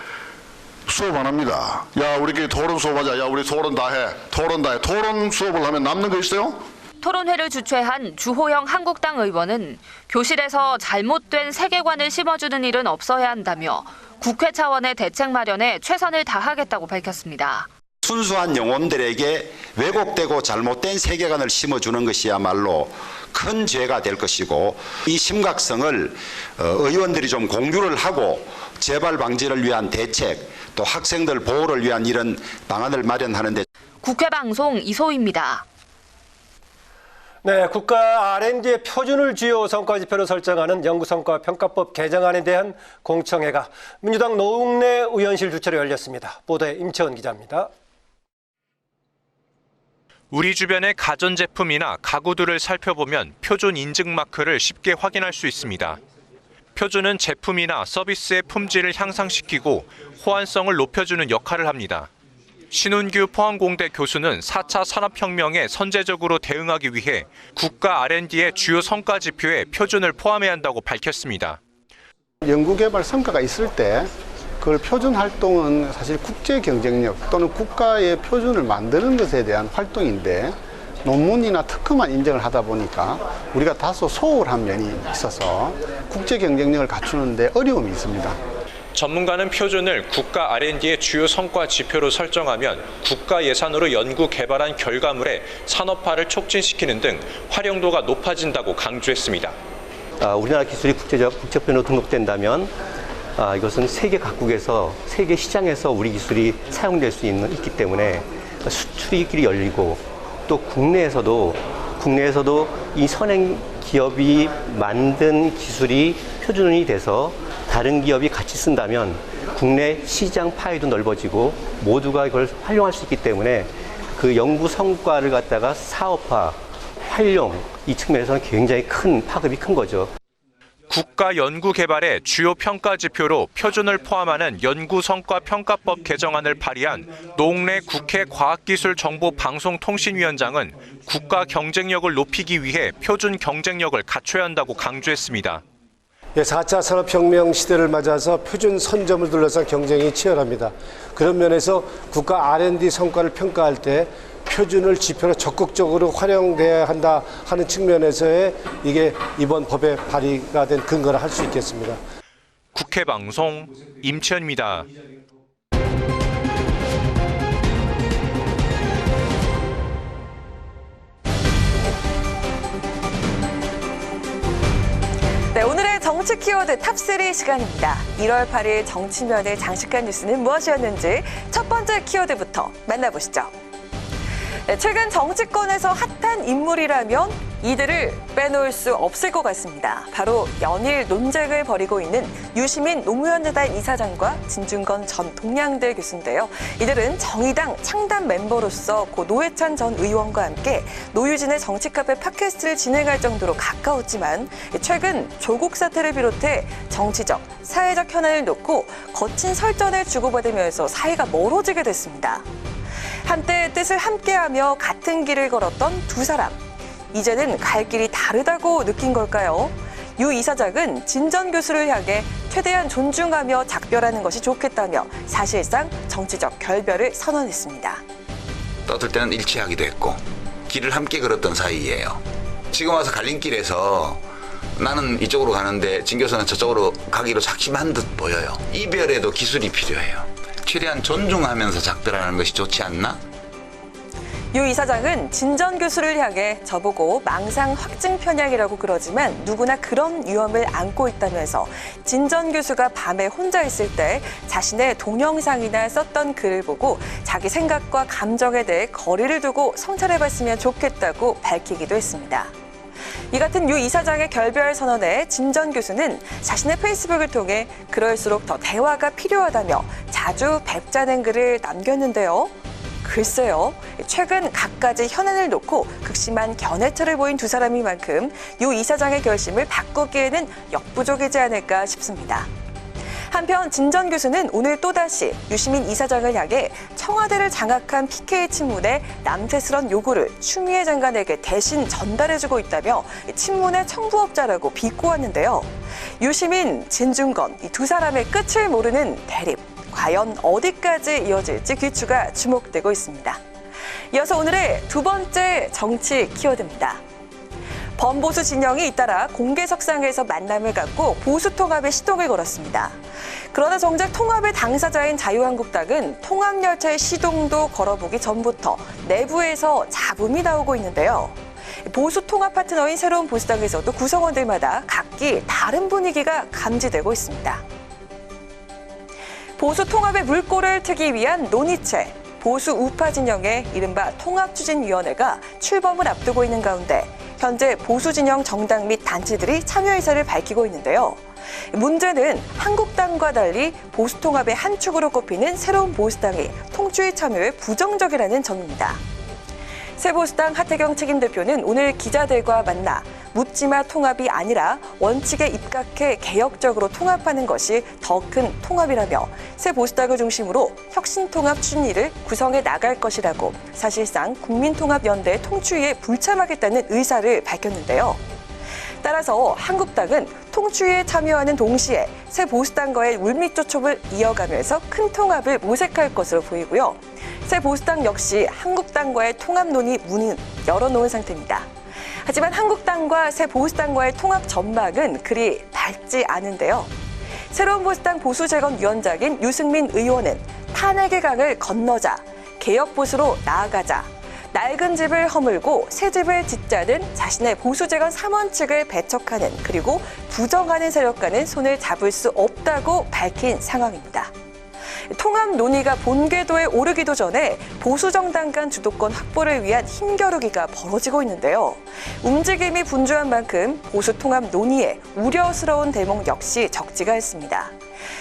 수업 안 합니다. 야 우리끼리 토론 수업하자. 야 우리 토론 다 해. 토론 수업을 하면 남는 거 있어요? 토론회를 주최한 주호영 한국당 의원은 교실에서 잘못된 세계관을 심어주는 일은 없어야 한다며 국회 차원의 대책 마련에 최선을 다하겠다고 밝혔습니다. 순수한 영혼들에게 왜곡되고 잘못된 세계관을 심어주는 것이야말로 큰 죄가 될 것이고 이 심각성을 의원들이 좀 공유를 하고 재발 방지를 위한 대책 또 학생들 보호를 위한 이런 방안을 마련하는 데 국회 방송 이소희입니다. 네, 국가 R&D의 표준을 주요 성과지표로 설정하는 연구성과평가법 개정안에 대한 공청회가 민주당 노웅래 의원실 주최로 열렸습니다. 보도에 임채원 기자입니다. 우리 주변의 가전제품이나 가구들을 살펴보면 표준 인증 마크를 쉽게 확인할 수 있습니다. 표준은 제품이나 서비스의 품질을 향상시키고 호환성을 높여주는 역할을 합니다. 신운규 포항공대 교수는 4차 산업혁명에 선제적으로 대응하기 위해 국가 R&D의 주요 성과지표에 표준을 포함해야 한다고 밝혔습니다. 연구개발 성과가 있을 때 그걸 표준 활동은 사실 국제 경쟁력 또는 국가의 표준을 만드는 것에 대한 활동인데 논문이나 특허만 인정을 하다 보니까 우리가 다소 소홀한 면이 있어서 국제 경쟁력을 갖추는 데 어려움이 있습니다. 전문가는 표준을 국가 R&D의 주요 성과 지표로 설정하면 국가 예산으로 연구 개발한 결과물의 산업화를 촉진시키는 등 활용도가 높아진다고 강조했습니다. 우리나라 기술이 국제표준으로 등록된다면 이것은 세계 각국에서 세계 시장에서 우리 기술이 사용될 수 있기 때문에 수출이 길이 열리고 또 국내에서도 이 선행 기업이 만든 기술이 표준이 돼서 다른 기업이 같이 쓴다면 국내 시장 파이도 넓어지고 모두가 이걸 활용할 수 있기 때문에 그 연구 성과를 갖다가 사업화, 활용 이 측면에서는 굉장히 큰 파급이 큰 거죠. 국가 연구개발의 주요 평가 지표로 표준을 포함하는 연구성과평가법 개정안을 발의한 노웅래 국회 과학기술정보방송통신위원장은 국가 경쟁력을 높이기 위해 표준 경쟁력을 갖춰야 한다고 강조했습니다. 4차 산업혁명 시대를 맞아서 표준 선점을 둘러싼 경쟁이 치열합니다. 그런 면에서 국가 R&D 성과를 평가할 때 표준을 지표로 적극적으로 활용돼야 한다 하는 측면에서의 이게 이번 법에 발의가 된 근거라 할 수 있겠습니다. 국회 방송 임채연입니다. 네, 오늘의 정치 키워드 탑3 시간입니다. 1월 8일 정치면을 장식한 뉴스는 무엇이었는지 첫 번째 키워드부터 만나보시죠. 네, 최근 정치권에서 핫한 인물이라면 이들을 빼놓을 수 없을 것 같습니다. 바로 연일 논쟁을 벌이고 있는 유시민 노무현재단 이사장과 진중권 전 동양대 교수인데요. 이들은 정의당 창단 멤버로서 고 노회찬 전 의원과 함께 노유진의 정치카페 팟캐스트를 진행할 정도로 가까웠지만 최근 조국 사태를 비롯해 정치적, 사회적 현안을 놓고 거친 설전을 주고받으면서 사이가 멀어지게 됐습니다. 한때 뜻을 함께하며 같은 길을 걸었던 두 사람. 이제는 갈 길이 다르다고 느낀 걸까요? 유 이사장은 진 전 교수를 향해 최대한 존중하며 작별하는 것이 좋겠다며 사실상 정치적 결별을 선언했습니다. 어떨 때는 일치하기도 했고 길을 함께 걸었던 사이예요. 지금 와서 갈림길에서 나는 이쪽으로 가는데 진 교수는 저쪽으로 가기로 작심한 듯 보여요. 이별에도 기술이 필요해요. 최대한 존중하면서 작별하는 것이 좋지 않나? 유 이사장은 진 전 교수를 향해 저보고 망상 확증 편향이라고 그러지만 누구나 그런 위험을 안고 있다면서 진 전 교수가 밤에 혼자 있을 때 자신의 동영상이나 썼던 글을 보고 자기 생각과 감정에 대해 거리를 두고 성찰해봤으면 좋겠다고 밝히기도 했습니다. 이 같은 유 이사장의 결별 선언에 진 전 교수는 자신의 페이스북을 통해 그럴수록 더 대화가 필요하다며 자주 뵙자는 글을 남겼는데요. 글쎄요, 최근 갖가지 현안을 놓고 극심한 견해차를 보인 두 사람이만큼 유 이사장의 결심을 바꾸기에는 역부족이지 않을까 싶습니다. 한편 진 전 교수는 오늘 또다시 유시민 이사장을 향해 청와대를 장악한 PK 친문의 남태스런 요구를 추미애 장관에게 대신 전달해주고 있다며 친문의 청부업자라고 비꼬았는데요. 유시민, 진중권 이 두 사람의 끝을 모르는 대립. 과연 어디까지 이어질지 귀추가 주목되고 있습니다. 이어서 오늘의 두 번째 정치 키워드입니다. 범보수 진영이 잇따라 공개석상에서 만남을 갖고 보수 통합의 시동을 걸었습니다. 그러나 정작 통합의 당사자인 자유한국당은 통합열차의 시동도 걸어보기 전부터 내부에서 잡음이 나오고 있는데요. 보수 통합 파트너인 새로운 보수당에서도 구성원들마다 각기 다른 분위기가 감지되고 있습니다. 보수 통합의 물꼬를 트기 위한 논의체, 보수 우파 진영의 이른바 통합추진위원회가 출범을 앞두고 있는 가운데 현재 보수 진영 정당 및 단체들이 참여 의사를 밝히고 있는데요. 문제는 한국당과 달리 보수 통합의 한 축으로 꼽히는 새로운 보수당이 통추위 참여에 부정적이라는 점입니다. 새보수당 하태경 책임대표는 오늘 기자들과 만나 묻지마 통합이 아니라 원칙에 입각해 개혁적으로 통합하는 것이 더 큰 통합이라며 새보수당을 중심으로 혁신통합 추진위를 구성해 나갈 것이라고 사실상 국민통합연대 통추위에 불참하겠다는 의사를 밝혔는데요. 따라서 한국당은 통추위에 참여하는 동시에 새보수당과의 물밑조촉을 이어가면서 큰 통합을 모색할 것으로 보이고요. 새보수당 역시 한국당과의 통합 논의 문은 열어놓은 상태입니다. 하지만 한국당과 새보수당과의 통합 전망은 그리 밝지 않은데요. 새로운 보수당 보수재건위원장인 유승민 의원은 탄핵의 강을 건너자, 개혁보수로 나아가자, 낡은 집을 허물고 새 집을 짓자는 자신의 보수재건 3원칙을 배척하는 그리고 부정하는 세력과는 손을 잡을 수 없다고 밝힌 상황입니다. 통합 논의가 본궤도에 오르기도 전에 보수정당 간 주도권 확보를 위한 힘겨루기가 벌어지고 있는데요. 움직임이 분주한 만큼 보수 통합 논의에 우려스러운 대목 역시 적지가 않습니다.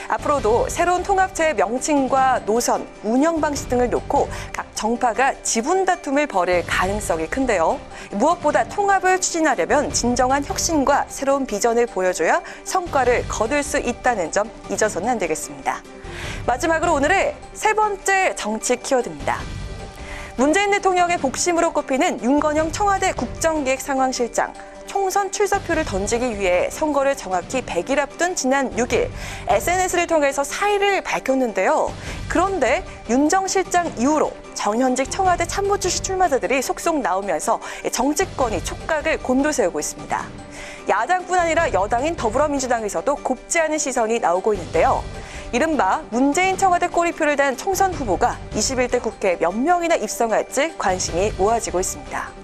앞으로도 새로운 통합체의 명칭과 노선, 운영 방식 등을 놓고 각 정파가 지분 다툼을 벌일 가능성이 큰데요. 무엇보다 통합을 추진하려면 진정한 혁신과 새로운 비전을 보여줘야 성과를 거둘 수 있다는 점 잊어서는 안 되겠습니다. 마지막으로 오늘의 세 번째 정치 키워드입니다. 문재인 대통령의 복심으로 꼽히는 윤건영 청와대 국정기획상황실장. 총선 출사표를 던지기 위해 선거를 정확히 100일 앞둔 지난 6일 SNS를 통해서 사의를 밝혔는데요. 그런데 윤 정 실장 이후로 전현직 청와대 참모 출신 출마자들이 속속 나오면서 정치권이 촉각을 곤두세우고 있습니다. 야당뿐 아니라 여당인 더불어민주당에서도 곱지 않은 시선이 나오고 있는데요. 이른바 문재인 청와대 꼬리표를 단 총선 후보가 21대 국회에 몇 명이나 입성할지 관심이 모아지고 있습니다.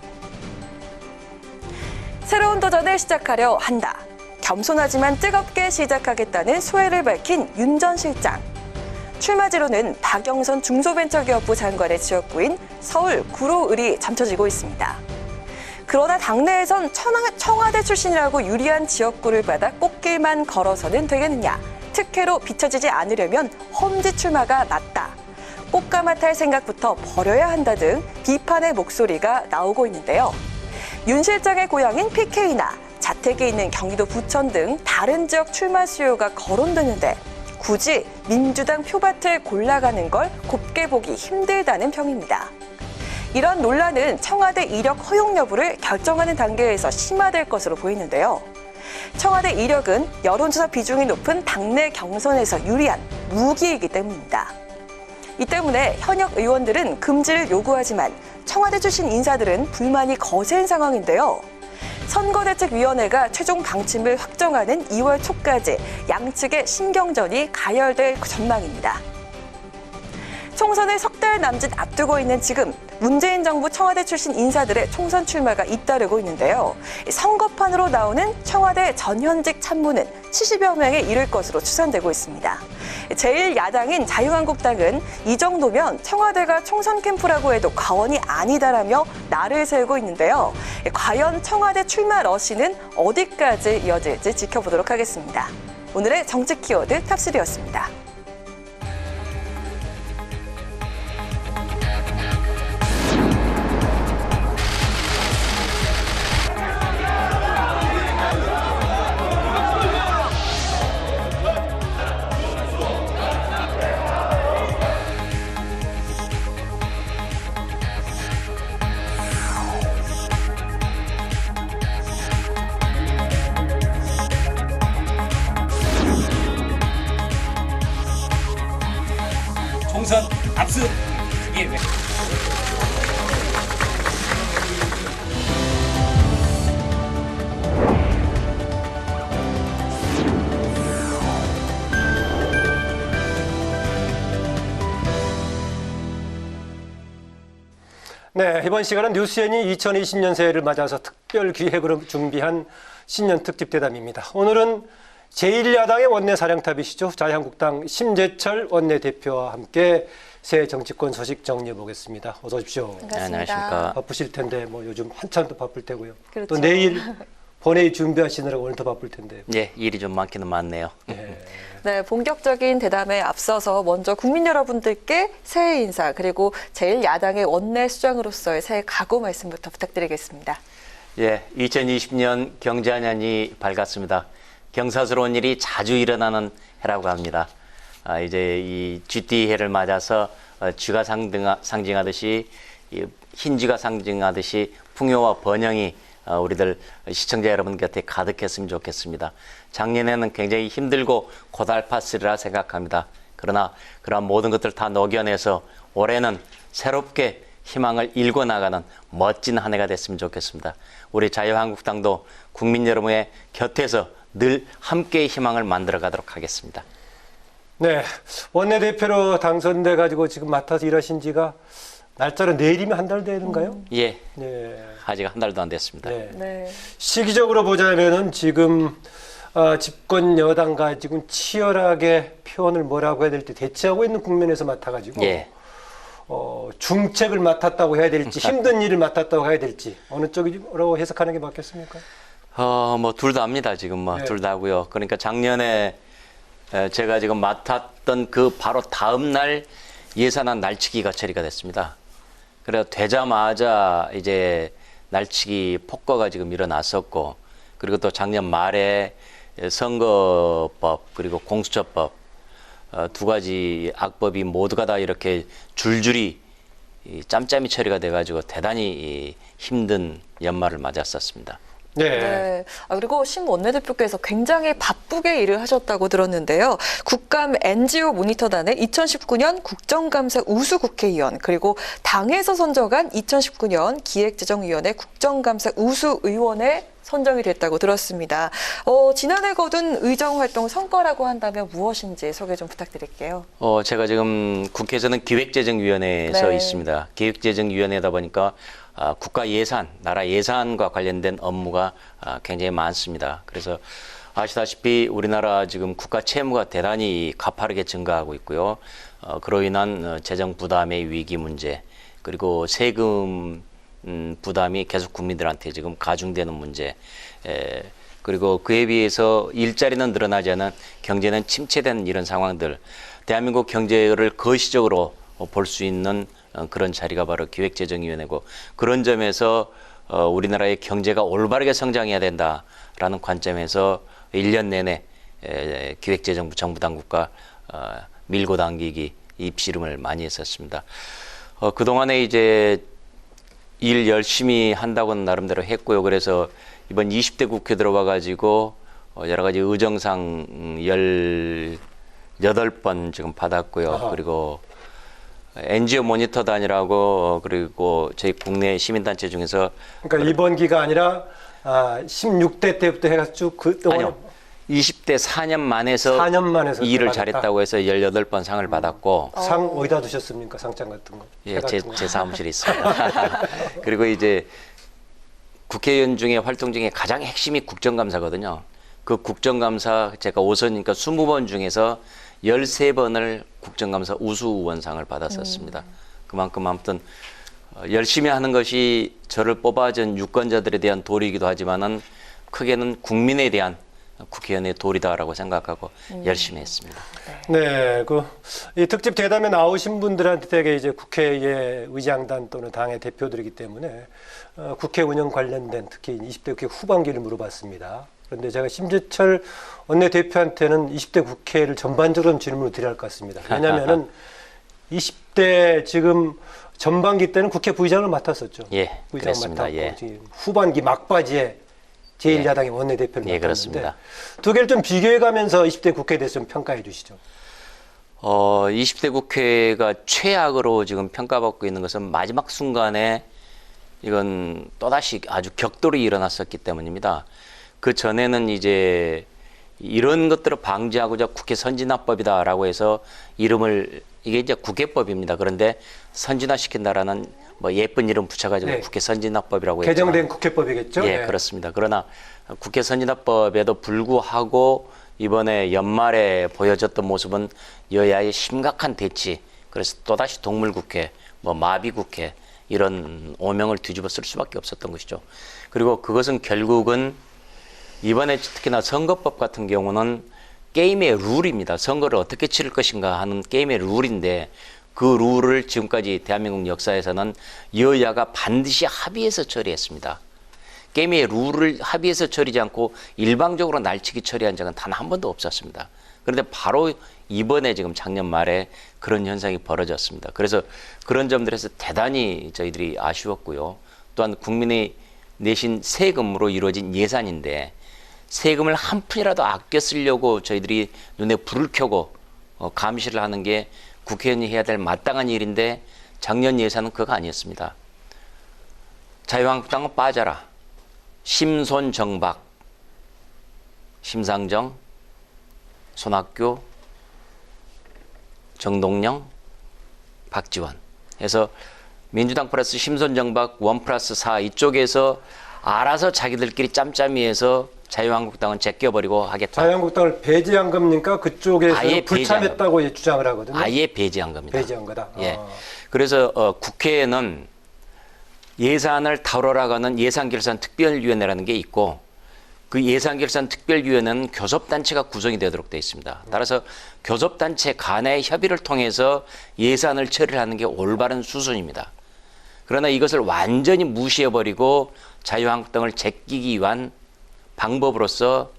새로운 도전을 시작하려 한다. 겸손하지만 뜨겁게 시작하겠다는 소회를 밝힌 윤 전 실장. 출마지로는 박영선 중소벤처기업부 장관의 지역구인 서울 구로을이 점쳐지고 있습니다. 그러나 당내에선 청와대 출신이라고 유리한 지역구를 받아 꽃길만 걸어서는 되겠느냐. 특혜로 비춰지지 않으려면 험지 출마가 맞다. 꽃가마 탈 생각부터 버려야 한다 등 비판의 목소리가 나오고 있는데요. 윤 실장의 고향인 PK나 자택이 있는 경기도 부천 등 다른 지역 출마 수요가 거론되는데 굳이 민주당 표밭을 골라가는 걸 곱게 보기 힘들다는 평입니다. 이런 논란은 청와대 이력 허용 여부를 결정하는 단계에서 심화될 것으로 보이는데요. 청와대 이력은 여론조사 비중이 높은 당내 경선에서 유리한 무기이기 때문입니다. 이 때문에 현역 의원들은 금지를 요구하지만 청와대 출신 인사들은 불만이 거센 상황인데요. 선거대책위원회가 최종 방침을 확정하는 2월 초까지 양측의 신경전이 가열될 전망입니다. 총선을 석 달 남짓 앞두고 있는 지금 문재인 정부 청와대 출신 인사들의 총선 출마가 잇따르고 있는데요. 선거판으로 나오는 청와대 전현직 참모는 70여 명에 이를 것으로 추산되고 있습니다. 제1야당인 자유한국당은 이 정도면 청와대가 총선 캠프라고 해도 과언이 아니다라며 날을 세우고 있는데요. 과연 청와대 출마 러시는 어디까지 이어질지 지켜보도록 하겠습니다. 오늘의 정치 키워드 탑3였습니다. 총선 압승 그게 왜? 네, 이번 시간은 뉴스엔이 2020년 새해를 맞아서 특별 기획으로 준비한 신년 특집 대담입니다. 오늘은 제1야당의 원내사령탑이시죠. 자유한국당 심재철 원내대표와 함께 새 정치권 소식 정리해 보겠습니다. 어서 오십시오. 네, 안녕하십니까. 바쁘실 텐데 뭐 요즘 한참 더 바쁠 테고요. 그렇죠. 또 내일 본회의 준비하시느라고 오늘 더 바쁠 텐데요. 예, 일이 좀 많기는 많네요. 네, 본격적인 대담에 앞서서 먼저 국민 여러분들께 새해 인사 그리고 제1야당의 원내 수장으로서의 새해 각오 말씀부터 부탁드리겠습니다. 예, 2020년 경제 한 년이 밝았습니다. 경사스러운 일이 자주 일어나는 해라고 합니다. 이제 이 GT 해를 맞아서 쥐가 상징하듯이 흰쥐가 상징하듯이 풍요와 번영이 우리들 시청자 여러분 곁에 가득했으면 좋겠습니다. 작년에는 굉장히 힘들고 고달팠으리라 생각합니다. 그러나 그런 모든 것들 다 녹여내서 올해는 새롭게 희망을 일궈 나가는 멋진 한 해가 됐으면 좋겠습니다. 우리 자유한국당도 국민 여러분의 곁에서 늘 함께의 희망을 만들어 가도록 하겠습니다. 네, 원내대표로 당선돼 가지고 지금 맡아서 일하신 지가 날짜로 내일이면 한 달 되는가요? 예, 네. 아직 한 달도 안 됐습니다. 네. 시기적으로 보자면은 지금 집권 여당과 지금 치열하게 표현을 뭐라고 해야 될지 대치하고 있는 국면에서 맡아가지고 예. 중책을 맡았다고 해야 될지 힘든 일을 맡았다고 해야 될지 어느 쪽으로 해석하는 게 맞겠습니까? 뭐 둘 다 합니다. 지금 뭐 둘 다 하고요. 그러니까 작년에 제가 지금 맡았던 그 바로 다음 날 예산안 날치기가 처리가 됐습니다. 그래서 되자마자 이제 날치기 폭거가 지금 일어났었고, 그리고 또 작년 말에 선거법 그리고 공수처법 두 가지 악법이 모두가 다 이렇게 줄줄이 짬짬이 처리가 돼가지고 대단히 힘든 연말을 맞았었습니다. 네. 그리고 심 원내대표께서 굉장히 바쁘게 일을 하셨다고 들었는데요. 국감 NGO 모니터단의 2019년 국정감사 우수 국회의원 그리고 당에서 선정한 2019년 기획재정위원회 국정감사 우수 의원에 선정이 됐다고 들었습니다. 지난해 거둔 의정활동 성과라고 한다면 무엇인지 소개 좀 부탁드릴게요. 제가 지금 국회에서는 기획재정위원회에서 있습니다. 기획재정위원회다 보니까 국가 예산, 나라 예산과 관련된 업무가 굉장히 많습니다. 그래서 아시다시피 우리나라 지금 국가 채무가 대단히 가파르게 증가하고 있고요. 그로 인한 재정 부담의 위기 문제, 그리고 세금 부담이 계속 국민들한테 지금 가중되는 문제, 그리고 그에 비해서 일자리는 늘어나지 않은 경제는 침체되는 이런 상황들, 대한민국 경제를 거시적으로 볼 수 있는 그런 자리가 바로 기획재정위원회고, 그런 점에서 우리나라의 경제가 올바르게 성장해야 된다라는 관점에서 1년 내내 기획재정부 정부 당국과 밀고 당기기 입씨름을 많이 했었습니다. 그동안에 이제 일 열심히 한다고는 나름대로 했고요. 그래서 이번 20대 국회 들어와 가지고 여러 가지 의정상 18번 지금 받았고요. 그리고 NGO 모니터단이라고, 그리고 저희 국내 시민단체 중에서, 그러니까 이번 기가 아니라 16대 때부터 해가지고 그동안 아니요, 20대 4년 만에서 일을 잘했다고 해서 18번 상을 받았고. 상 어디다 두셨습니까? 상장 같은 거? 예, 제 사무실에 있습니다. 그리고 이제 국회의원 중에 활동 중에 가장 핵심이 국정감사거든요. 그 국정감사 제가 5선이니까 20번 중에서 13번을 국정감사 우수의원상을 받았었습니다. 그만큼 아무튼 열심히 하는 것이 저를 뽑아준 유권자들에 대한 도리이기도 하지만은 크게는 국민에 대한 국회의원의 도리다라고 생각하고 열심히 했습니다. 네, 이 특집 대담에 나오신 분들한테 되게 이제 국회의 의장단 또는 당의 대표들이기 때문에 국회 운영 관련된 특히 20대 국회 후반기를 물어봤습니다. 그런데 제가 심재철 원내대표한테는 20대 국회를 전반적으로 질문을 드려야 할 것 같습니다. 왜냐하면은 20대 지금 전반기 때는 국회 부의장을 맡았었죠. 예, 부의장 그렇습니다. 맡았고 예. 지금 후반기 막바지에 제1야당의 원내대표를 맡았는데 그렇습니다. 두 개를 좀 비교해가면서 20대 국회에 대해서 좀 평가해 주시죠. 20대 국회가 최악으로 지금 평가받고 있는 것은 마지막 순간에 이건 또다시 아주 격돌이 일어났었기 때문입니다. 그 전에는 이제 이런 것들을 방지하고자 국회 선진화법이다라고 해서 이름을, 이게 이제 국회법입니다. 그런데 선진화시킨다라는 뭐 예쁜 이름 붙여가지고 국회 선진화법이라고 했지만, 개정된 국회법이겠죠? 예, 그렇습니다. 그러나 국회 선진화법에도 불구하고 이번에 연말에 보여줬던 모습은 여야의 심각한 대치, 그래서 또다시 동물국회, 뭐 마비국회 이런 오명을 뒤집어 쓸 수밖에 없었던 것이죠. 그리고 그것은 결국은 이번에 특히나 선거법 같은 경우는 게임의 룰입니다. 선거를 어떻게 치를 것인가 하는 게임의 룰인데 그 룰을 지금까지 대한민국 역사에서는 여야가 반드시 합의해서 처리했습니다. 게임의 룰을 합의해서 처리하지 않고 일방적으로 날치기 처리한 적은 단 한 번도 없었습니다. 그런데 바로 이번에 지금 작년 말에 그런 현상이 벌어졌습니다. 그래서 그런 점들에서 대단히 저희들이 아쉬웠고요. 또한 국민이 내신 세금으로 이루어진 예산인데 세금을 한 푼이라도 아껴 쓰려고 저희들이 눈에 불을 켜고 감시를 하는 게 국회의원이 해야 될 마땅한 일인데 작년 예산은 그거 아니었습니다. 자유한국당은 빠져라. 심손정박, 심상정, 손학규, 정동영, 박지원 해서 민주당 플러스 심손정박 1+4 이쪽에서 알아서 자기들끼리 짬짬이해서 자유한국당은 제껴버리고 하겠다. 자유한국당을 배제한 겁니까? 그쪽에서 아예 불참했다고 주장을 하거든요. 아예 배제한 겁니다. 배제한 거다. 예. 그래서 국회에는 예산을 다뤄라가는 예산결산특별위원회라는 게 있고 그 예산결산특별위원회는 교섭단체가 구성이 되도록 되어 있습니다. 따라서 교섭단체 간의 협의를 통해서 예산을 처리를 하는 게 올바른 수순입니다. 그러나 이것을 완전히 무시해버리고 자유한국당을 제끼기 위한 방법으로서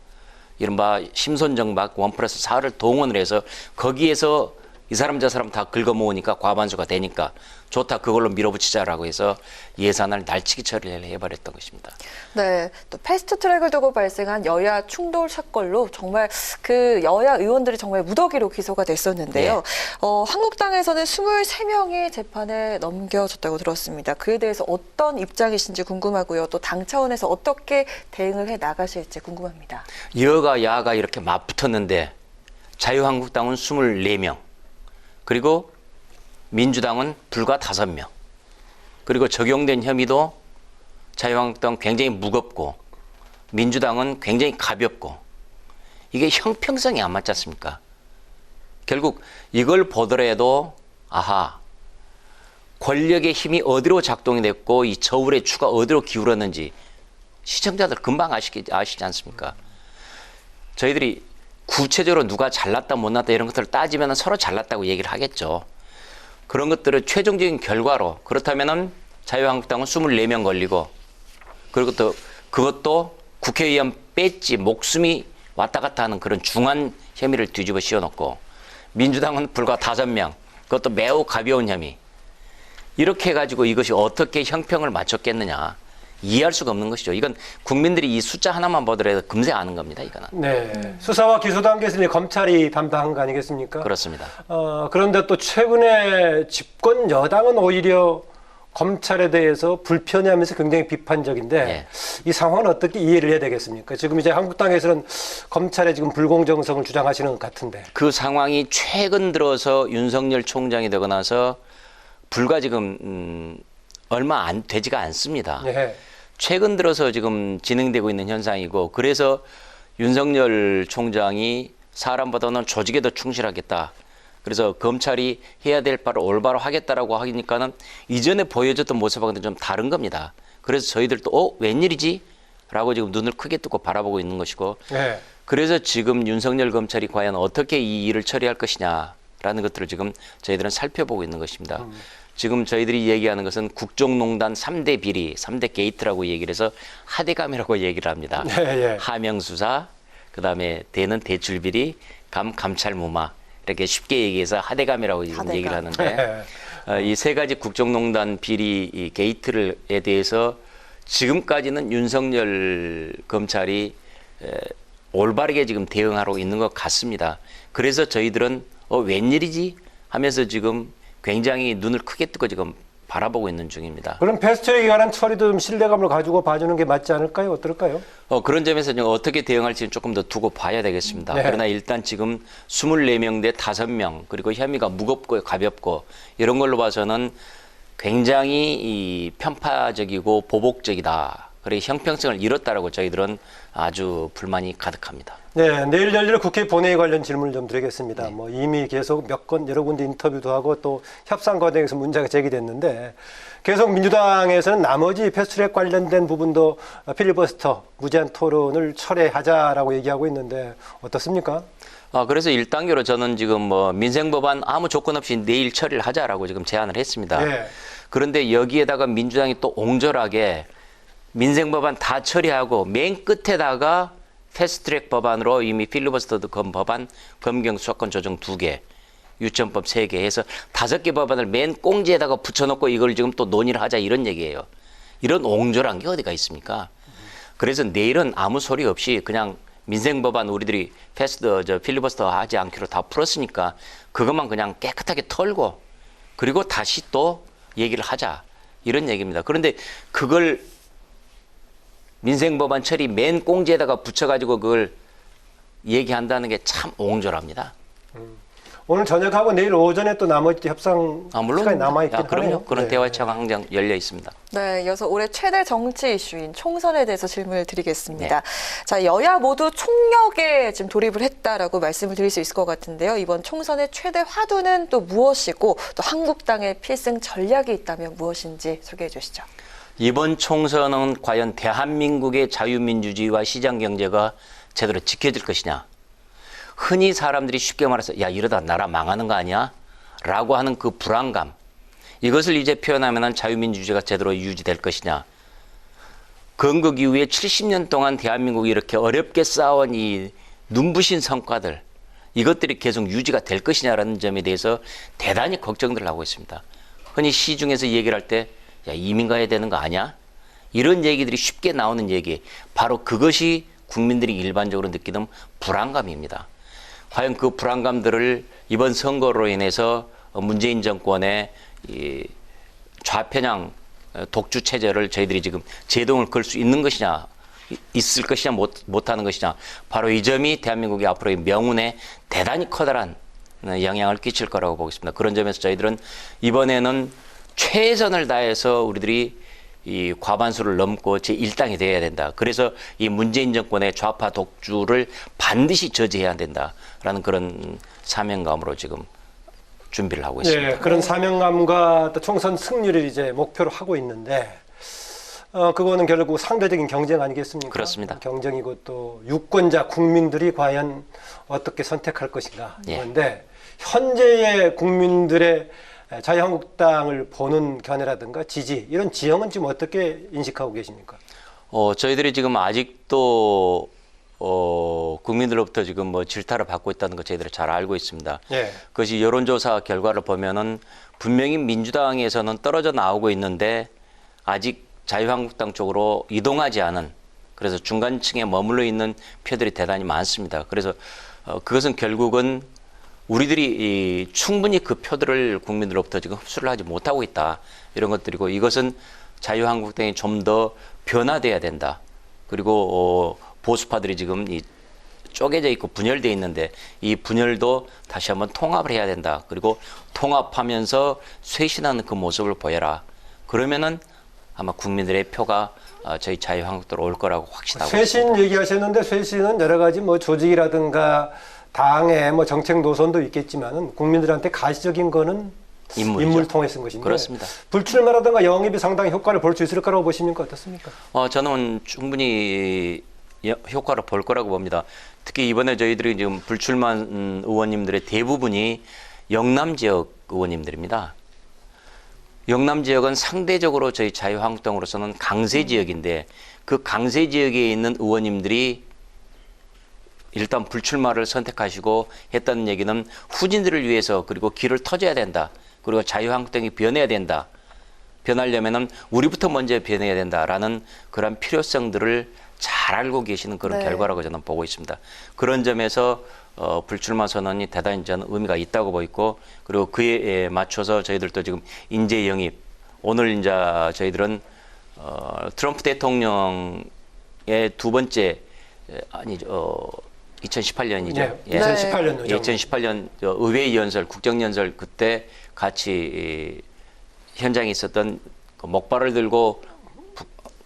이른바 심손정박 1+4를 동원을 해서 거기에서 이 사람 저 사람 다 긁어모으니까 과반수가 되니까 좋다 그걸로 밀어붙이자라고 해서 예산을 날치기 처리를 해버렸던 것입니다. 네, 또 패스트트랙을 두고 발생한 여야 충돌 사건로 정말 그 여야 의원들이 정말 무더기로 기소가 됐었는데요. 네. 한국당에서는 23명이 재판에 넘겨졌다고 들었습니다. 그에 대해서 어떤 입장이신지 궁금하고요. 또 당 차원에서 어떻게 대응을 해 나가실지 궁금합니다. 여가 야가 이렇게 맞붙었는데 자유한국당은 24명 그리고 민주당은 불과 5명. 그리고 적용된 혐의도 자유한국당은 굉장히 무겁고 민주당은 굉장히 가볍고 이게 형평성이 안 맞지 않습니까? 결국 이걸 보더라도 아하 권력의 힘이 어디로 작동이 됐고 이 저울의 추가 어디로 기울었는지 시청자들 금방 아시지 않습니까? 저희들이 구체적으로 누가 잘났다 못났다 이런 것들을 따지면 서로 잘났다고 얘기를 하겠죠. 그런 것들을 최종적인 결과로 그렇다면은 자유한국당은 24명 걸리고 그리고 또 그것도 국회의원 뺐지 목숨이 왔다 갔다 하는 그런 중한 혐의를 뒤집어 씌워놓고 민주당은 불과 5명 그것도 매우 가벼운 혐의 이렇게 해가지고 이것이 어떻게 형평을 맞췄겠느냐 이해할 수가 없는 것이죠. 이건 국민들이 이 숫자 하나만 보더라도 금세 아는 겁니다. 이거는. 네, 수사와 기소 단계에서 이제 검찰이 담당한 거 아니겠습니까? 그렇습니다. 그런데 또 최근에 집권 여당은 오히려 검찰에 대해서 불편해하면서 굉장히 비판적인데 네. 이 상황은 어떻게 이해를 해야 되겠습니까? 지금 이제 한국당에서는 검찰의 지금 불공정성을 주장하시는 것 같은데. 그 상황이 최근 들어서 윤석열 총장이 되고 나서 불과 지금 얼마 안 되지가 않습니다. 네. 최근 들어서 지금 진행되고 있는 현상이고 그래서 윤석열 총장이 사람보다는 조직에 더 충실하겠다. 그래서 검찰이 해야 될 바를 올바로 하겠다라고 하니까는 이전에 보여줬던 모습하고는 좀 다른 겁니다. 그래서 저희들도 웬일이지? 라고 지금 눈을 크게 뜨고 바라보고 있는 것이고 네. 그래서 지금 윤석열 검찰이 과연 어떻게 이 일을 처리할 것이냐라는 것들을 지금 저희들은 살펴보고 있는 것입니다. 지금 저희들이 얘기하는 것은 국정농단 3대 비리, 3대 게이트라고 얘기를 해서 하대감이라고 얘기를 합니다. 네. 하명수사, 그다음에 대는 대출비리, 감찰무마 이렇게 쉽게 얘기해서 하대감이라고 지금 얘기를 하는데 이 세 가지 국정농단 비리 이 게이트에 대해서 지금까지는 윤석열 검찰이 올바르게 지금 대응하고 있는 것 같습니다. 그래서 저희들은 웬일이지 하면서 지금 굉장히 눈을 크게 뜨고 지금 바라보고 있는 중입니다. 그럼 패스트트랙에 관한 처리도 좀 신뢰감을 가지고 봐주는 게 맞지 않을까요? 어떨까요? 그런 점에서 어떻게 대응할지는 조금 더 두고 봐야 되겠습니다. 네. 그러나 일단 지금 24명 대 5명 그리고 혐의가 무겁고 가볍고 이런 걸로 봐서는 굉장히 이 편파적이고 보복적이다. 그리고 형평성을 잃었다라고 저희들은 아주 불만이 가득합니다. 네, 내일 열릴 국회 본회의 관련 질문을 좀 드리겠습니다. 뭐 이미 계속 몇 건 여러 군데 인터뷰도 하고 또 협상 과정에서 문제가 제기됐는데 계속 민주당에서는 나머지 패스트트랙 관련된 부분도 필리버스터 무제한 토론을 철회하자라고 얘기하고 있는데 어떻습니까? 그래서 1단계로 저는 지금 뭐 민생법안 아무 조건 없이 내일 처리를 하자라고 지금 제안을 했습니다. 네. 그런데 여기에다가 민주당이 또 옹졸하게 민생법안 다 처리하고 맨 끝에다가 패스트트랙 법안으로 이미 필리버스터 건 법안, 검경 수사권 조정 2개, 유치원법 3개 해서 5개 법안을 맨 꽁지에다가 붙여놓고 이걸 지금 또 논의를 하자 이런 얘기예요. 이런 옹졸한 게 어디가 있습니까? 그래서 내일은 아무 소리 없이 그냥 민생법안 우리들이 필리버스터 하지 않기로 다 풀었으니까 그것만 그냥 깨끗하게 털고 그리고 다시 또 얘기를 하자 이런 얘기입니다. 그런데 그걸 민생법안 처리 맨 꽁지에다가 붙여가지고 그걸 얘기한다는 게 참 옹졸합니다. 오늘 저녁하고 내일 오전에 또 나머지 협상 시간이 남아있긴 그럼요. 하네요. 그런 네. 대화체가 항상 열려 있습니다. 네, 이어서 올해 최대 정치 이슈인 총선에 대해서 질문을 드리겠습니다. 네. 자, 여야 모두 총력에 지금 돌입을 했다라고 말씀을 드릴 수 있을 것 같은데요. 이번 총선의 최대 화두는 또 무엇이고 또 한국당의 필승 전략이 있다면 무엇인지 소개해 주시죠. 이번 총선은 과연 대한민국의 자유민주주의와 시장경제가 제대로 지켜질 것이냐. 흔히 사람들이 쉽게 말해서 야 이러다 나라 망하는 거 아니야? 라고 하는 그 불안감. 이것을 이제 표현하면 자유민주주의가 제대로 유지될 것이냐. 건국 이후에 70년 동안 대한민국이 이렇게 어렵게 쌓아온 이 눈부신 성과들 이것들이 계속 유지가 될 것이냐라는 점에 대해서 대단히 걱정들을 하고 있습니다. 흔히 시중에서 얘기를 할 때 야 이민 가야 되는 거 아니야? 이런 얘기들이 쉽게 나오는 얘기. 바로 그것이 국민들이 일반적으로 느끼는 불안감입니다. 과연 그 불안감들을 이번 선거로 인해서 문재인 정권의 이 좌편향 독주 체제를 저희들이 지금 제동을 걸 수 있는 것이냐, 있을 것이냐, 못하는 것이냐. 바로 이 점이 대한민국의 앞으로의 명운에 대단히 커다란 영향을 끼칠 거라고 보고 있습니다. 그런 점에서 저희들은 이번에는 최선을 다해서 우리들이 이 과반수를 넘고 제1당이 되어야 된다. 그래서 이 문재인 정권의 좌파 독주를 반드시 저지해야 된다라는 그런 사명감으로 지금 준비를 하고 있습니다. 네, 그런 사명감과 또 총선 승리를 이제 목표로 하고 있는데 그거는 결국 상대적인 경쟁 아니겠습니까? 그렇습니다. 경쟁이고 또 유권자 국민들이 과연 어떻게 선택할 것인가. 그런데 현재의 국민들의 자유한국당을 보는 견해라든가 지지 이런 지형은 지금 어떻게 인식하고 계십니까? 저희들이 지금 아직도 국민들로부터 지금 뭐 질타를 받고 있다는 거 저희들이 잘 알고 있습니다. 예. 그것이 여론조사 결과를 보면은 분명히 민주당에서는 떨어져 나오고 있는데 아직 자유한국당 쪽으로 이동하지 않은 그래서 중간층에 머물러 있는 표들이 대단히 많습니다. 그래서 그것은 결국은 우리들이 충분히 그 표들을 국민들로부터 지금 흡수를 하지 못하고 있다. 이런 것들이고 이것은 자유한국당이 좀 더 변화돼야 된다. 그리고 보수파들이 지금 이 쪼개져 있고 분열되어 있는데 이 분열도 다시 한번 통합을 해야 된다. 그리고 통합하면서 쇄신하는 그 모습을 보여라. 그러면은 아마 국민들의 표가 저희 자유한국당으로 올 거라고 확신하고 쇄신 있습니다. 얘기하셨는데 쇄신은 여러 가지 뭐 조직이라든가 당의 뭐 정책 노선도 있겠지만은 국민들한테 가시적인 거는 인물 통해 쓴 것인데 그렇습니다. 불출마라든가 영입이 상당히 효과를 볼 수 있을 거라고 보십니까? 어떻습니까? 저는 충분히 효과를 볼 거라고 봅니다. 특히 이번에 저희들이 지금 불출마한 의원님들의 대부분이 영남 지역 의원님들입니다. 영남 지역은 상대적으로 저희 자유한국당으로서는 강세 지역인데 그 강세 지역에 있는 의원님들이 일단 불출마를 선택하시고 했다는 얘기는 후진들을 위해서 그리고 길을 터줘야 된다. 그리고 자유한국당이 변해야 된다. 변하려면은 우리부터 먼저 변해야 된다라는 그런 필요성들을 잘 알고 계시는 그런 결과라고 저는 보고 있습니다. 그런 점에서 불출마 선언이 대단히 저는 의미가 있다고 보고 있고 그리고 그에 맞춰서 저희들도 지금 인재 영입 오늘 이제 저희들은 트럼프 대통령의 두 번째 아니죠. 2018년이죠. 네, 2018년. 2018년 의회 연설, 국정연설 그때 같이 현장에 있었던 그 목발을 들고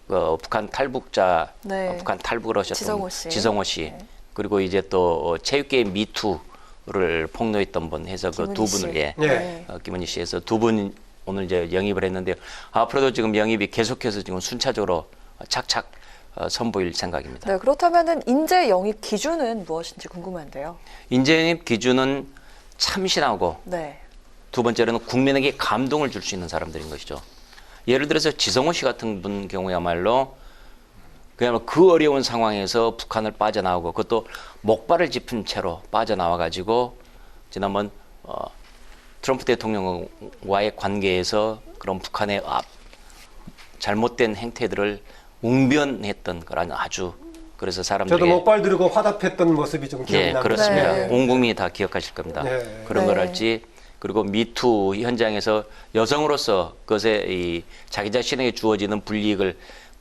북한 탈북자, 북한 탈북을 하셨던 지성호 씨. 그리고 이제 또 체육계의 미투를 폭로했던 분 해서 그 두 분을 김은희 씨에서 두 분 오늘 이제 영입을 했는데요. 앞으로도 지금 영입이 계속해서 지금 순차적으로 착착 선보일 생각입니다. 네, 그렇다면은 인재 영입 기준은 무엇인지 궁금한데요. 인재 영입 기준은 참신하고 네. 두 번째로는 국민에게 감동을 줄 수 있는 사람들인 것이죠. 예를 들어서 지성호 씨 같은 분 경우야말로 그야말로 그 어려운 상황에서 북한을 빠져나오고 그것도 목발을 짚은 채로 빠져나와 가지고 지난번 트럼프 대통령과의 관계에서 그런 북한의 잘못된 행태들을 웅변했던 그런 아주 그래서 사람들이 저도 목발 들고 화답했던 모습이 좀 기억이 납니다. 그렇습니다. 온 국민이 다 기억하실 겁니다. 그런 걸 할지 그리고 미투 현장에서 여성으로서 그것에 이 자기 자신에게 주어지는 불이익을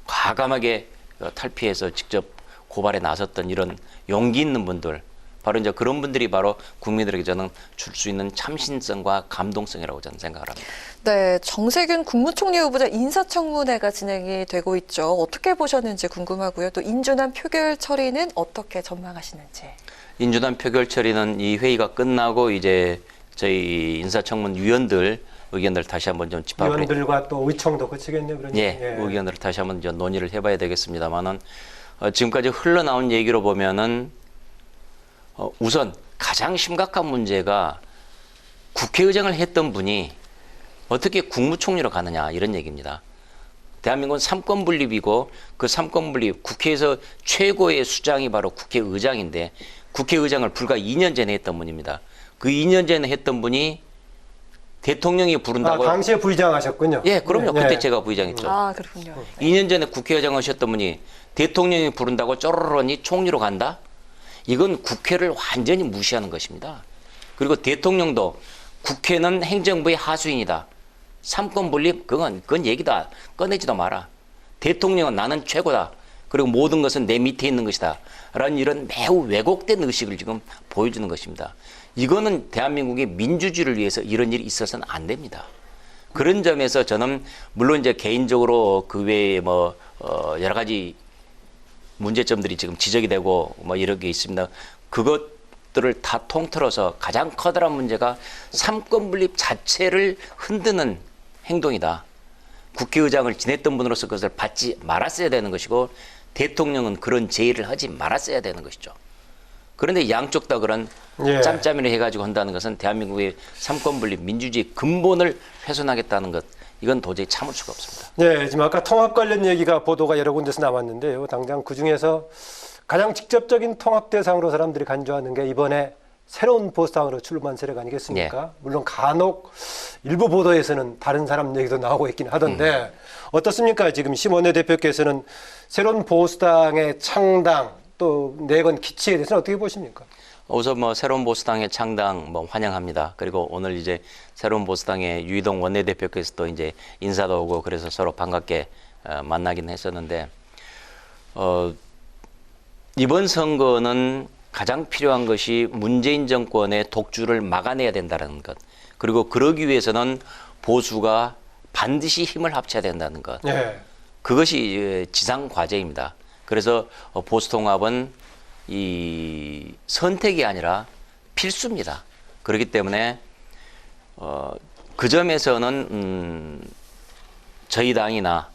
과감하게 탈피해서 직접 고발에 나섰던 이런 용기 있는 분들 바로 이제 그런 분들이 바로 국민들에게 저는 줄 수 있는 참신성과 감동성이라고 저는 생각을 합니다. 네, 정세균 국무총리 후보자 인사청문회가 진행이 되고 있죠. 어떻게 보셨는지 궁금하고요. 또 인준안 표결 처리는 어떻게 전망하시는지. 인준안 표결 처리는 이 회의가 끝나고 이제 저희 인사청문 위원들 의견들 다시 한번 좀 짚어보고 위원들과 또 의총도 거치겠네요. 그러니까. 의견들을 다시 한번 좀 논의를 해봐야 되겠습니다만은 지금까지 흘러나온 얘기로 보면은 우선 가장 심각한 문제가 국회의장을 했던 분이 어떻게 국무총리로 가느냐 이런 얘기입니다. 대한민국은 삼권 분립이고 그 삼권 분립 국회에서 최고의 수장이 바로 국회의장인데 국회의장을 불과 2년 전에 했던 분입니다. 그 2년 전에 했던 분이 대통령이 부른다고. 당시에 부의장 하셨군요. 예, 그럼요. 그때 제가 부의장했죠. 그렇군요. 2년 전에 국회의장 하셨던 분이 대통령이 부른다고 쪼르르니 총리로 간다? 이건 국회를 완전히 무시하는 것입니다. 그리고 대통령도 국회는 행정부의 하수인이다. 삼권 분립 그건 얘기다. 꺼내지도 마라. 대통령은 나는 최고다. 그리고 모든 것은 내 밑에 있는 것이다. 라는 이런 매우 왜곡된 의식을 지금 보여주는 것입니다. 이거는 대한민국의 민주주의를 위해서 이런 일이 있어서는 안 됩니다. 그런 점에서 저는 물론 이제 개인적으로 그 외에 여러 가지 문제점들이 지금 지적이 되고 이런 게 있습니다. 그것들을 다 통틀어서 가장 커다란 문제가 삼권 분립 자체를 흔드는 행동이다. 국회의장을 지냈던 분으로서 그것을 받지 말았어야 되는 것이고 대통령은 그런 제의를 하지 말았어야 되는 것이죠. 그런데 양쪽 다 그런 짬짬이를 해가지고 한다는 것은 대한민국의 삼권 분립 민주주의 근본을 훼손하겠다는 것. 이건 도저히 참을 수가 없습니다. 네, 지금 아까 통합 관련 얘기가 보도가 여러 군데서 나왔는데요. 당장 그중에서 가장 직접적인 통합 대상으로 사람들이 간주하는 게 이번에 새로운 보수당으로 출마한 세력 아니겠습니까? 물론 간혹 일부 보도에서는 다른 사람 얘기도 나오고 있긴 하던데 어떻습니까? 지금 심 원내대표께서는 새로운 보수당의 창당 또 내건 기치에 대해서는 어떻게 보십니까? 우선 새로운 보수당의 창당 환영합니다. 그리고 오늘 이제 새로운 보수당의 유이동 원내대표께서도 이제 인사도 오고 그래서 서로 반갑게 만나긴 했었는데 이번 선거는 가장 필요한 것이 문재인 정권의 독주를 막아내야 된다는 것. 그리고 그러기 위해서는 보수가 반드시 힘을 합쳐야 된다는 것. 그것이 지상 과제입니다. 그래서 보수통합은 이 선택이 아니라 필수입니다. 그렇기 때문에 그 점에서는 저희 당이나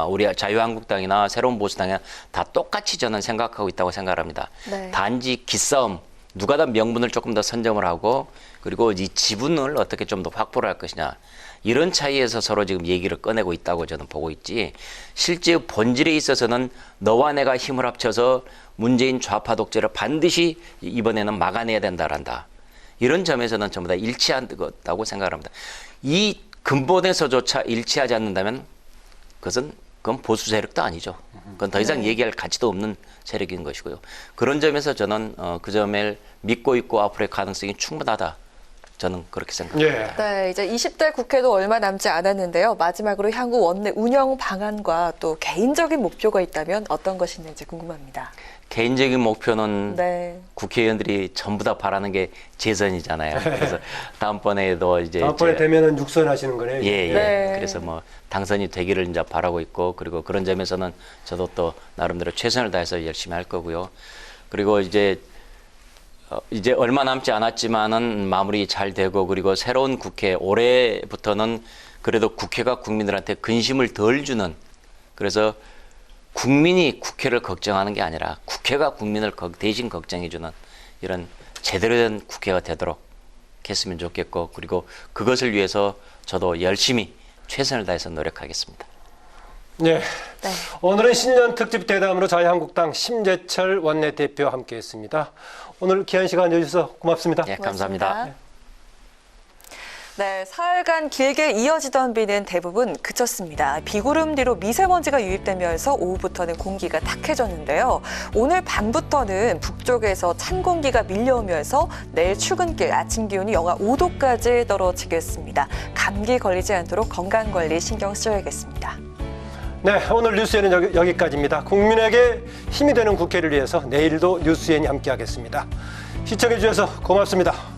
우리 자유한국당이나 새로운 보수당이나 다 똑같이 저는 생각하고 있다고 생각합니다. 단지 기싸움, 누가 더 명분을 조금 더 선점을 하고 그리고 이 지분을 어떻게 좀 더 확보를 할 것이냐 이런 차이에서 서로 지금 얘기를 꺼내고 있다고 저는 보고 있지 실제 본질에 있어서는 너와 내가 힘을 합쳐서 문재인 좌파 독재를 반드시 이번에는 막아내야 된다란다. 이런 점에서는 전부 다 일치한다고 생각합니다. 이 근본에서조차 일치하지 않는다면 그건 보수 세력도 아니죠. 그건 더 이상 얘기할 가치도 없는 세력인 것이고요. 그런 점에서 저는 그 점을 믿고 있고 앞으로의 가능성이 충분하다. 저는 그렇게 생각합니다. 네, 이제 20대 국회도 얼마 남지 않았는데요. 마지막으로 향후 원내 운영 방안과 또 개인적인 목표가 있다면 어떤 것이 있는지 궁금합니다. 개인적인 목표는 국회의원들이 전부 다 바라는 게 재선이잖아요. 그래서 다음번에도 이제 다음번에 되면은 육선하시는 거네요. 그래서 당선이 되기를 이제 바라고 있고 그리고 그런 점에서는 저도 또 나름대로 최선을 다해서 열심히 할 거고요. 그리고 이제 이제 얼마 남지 않았지만은 마무리 잘 되고 그리고 새로운 국회 올해부터는 그래도 국회가 국민들한테 근심을 덜 주는 그래서 국민이 국회를 걱정하는 게 아니라 국회가 국민을 대신 걱정해 주는 이런 제대로 된 국회가 되도록 했으면 좋겠고 그리고 그것을 위해서 저도 열심히 최선을 다해서 노력하겠습니다. 네. 오늘은 신년 특집 대담으로 자유한국당 심재철 원내대표와 함께했습니다. 오늘 귀한 시간 내주셔서 고맙습니다. 네, 감사합니다. 네, 사흘간 길게 이어지던 비는 대부분 그쳤습니다. 비구름 뒤로 미세먼지가 유입되면서 오후부터는 공기가 탁해졌는데요. 오늘 밤부터는 북쪽에서 찬 공기가 밀려오면서 내일 출근길 아침 기온이 영하 5도까지 떨어지겠습니다. 감기 걸리지 않도록 건강관리 신경 쓰셔야겠습니다. 네, 오늘 뉴스엔은 여기까지입니다. 국민에게 힘이 되는 국회를 위해서 내일도 뉴스엔이 함께하겠습니다. 시청해 주셔서 고맙습니다.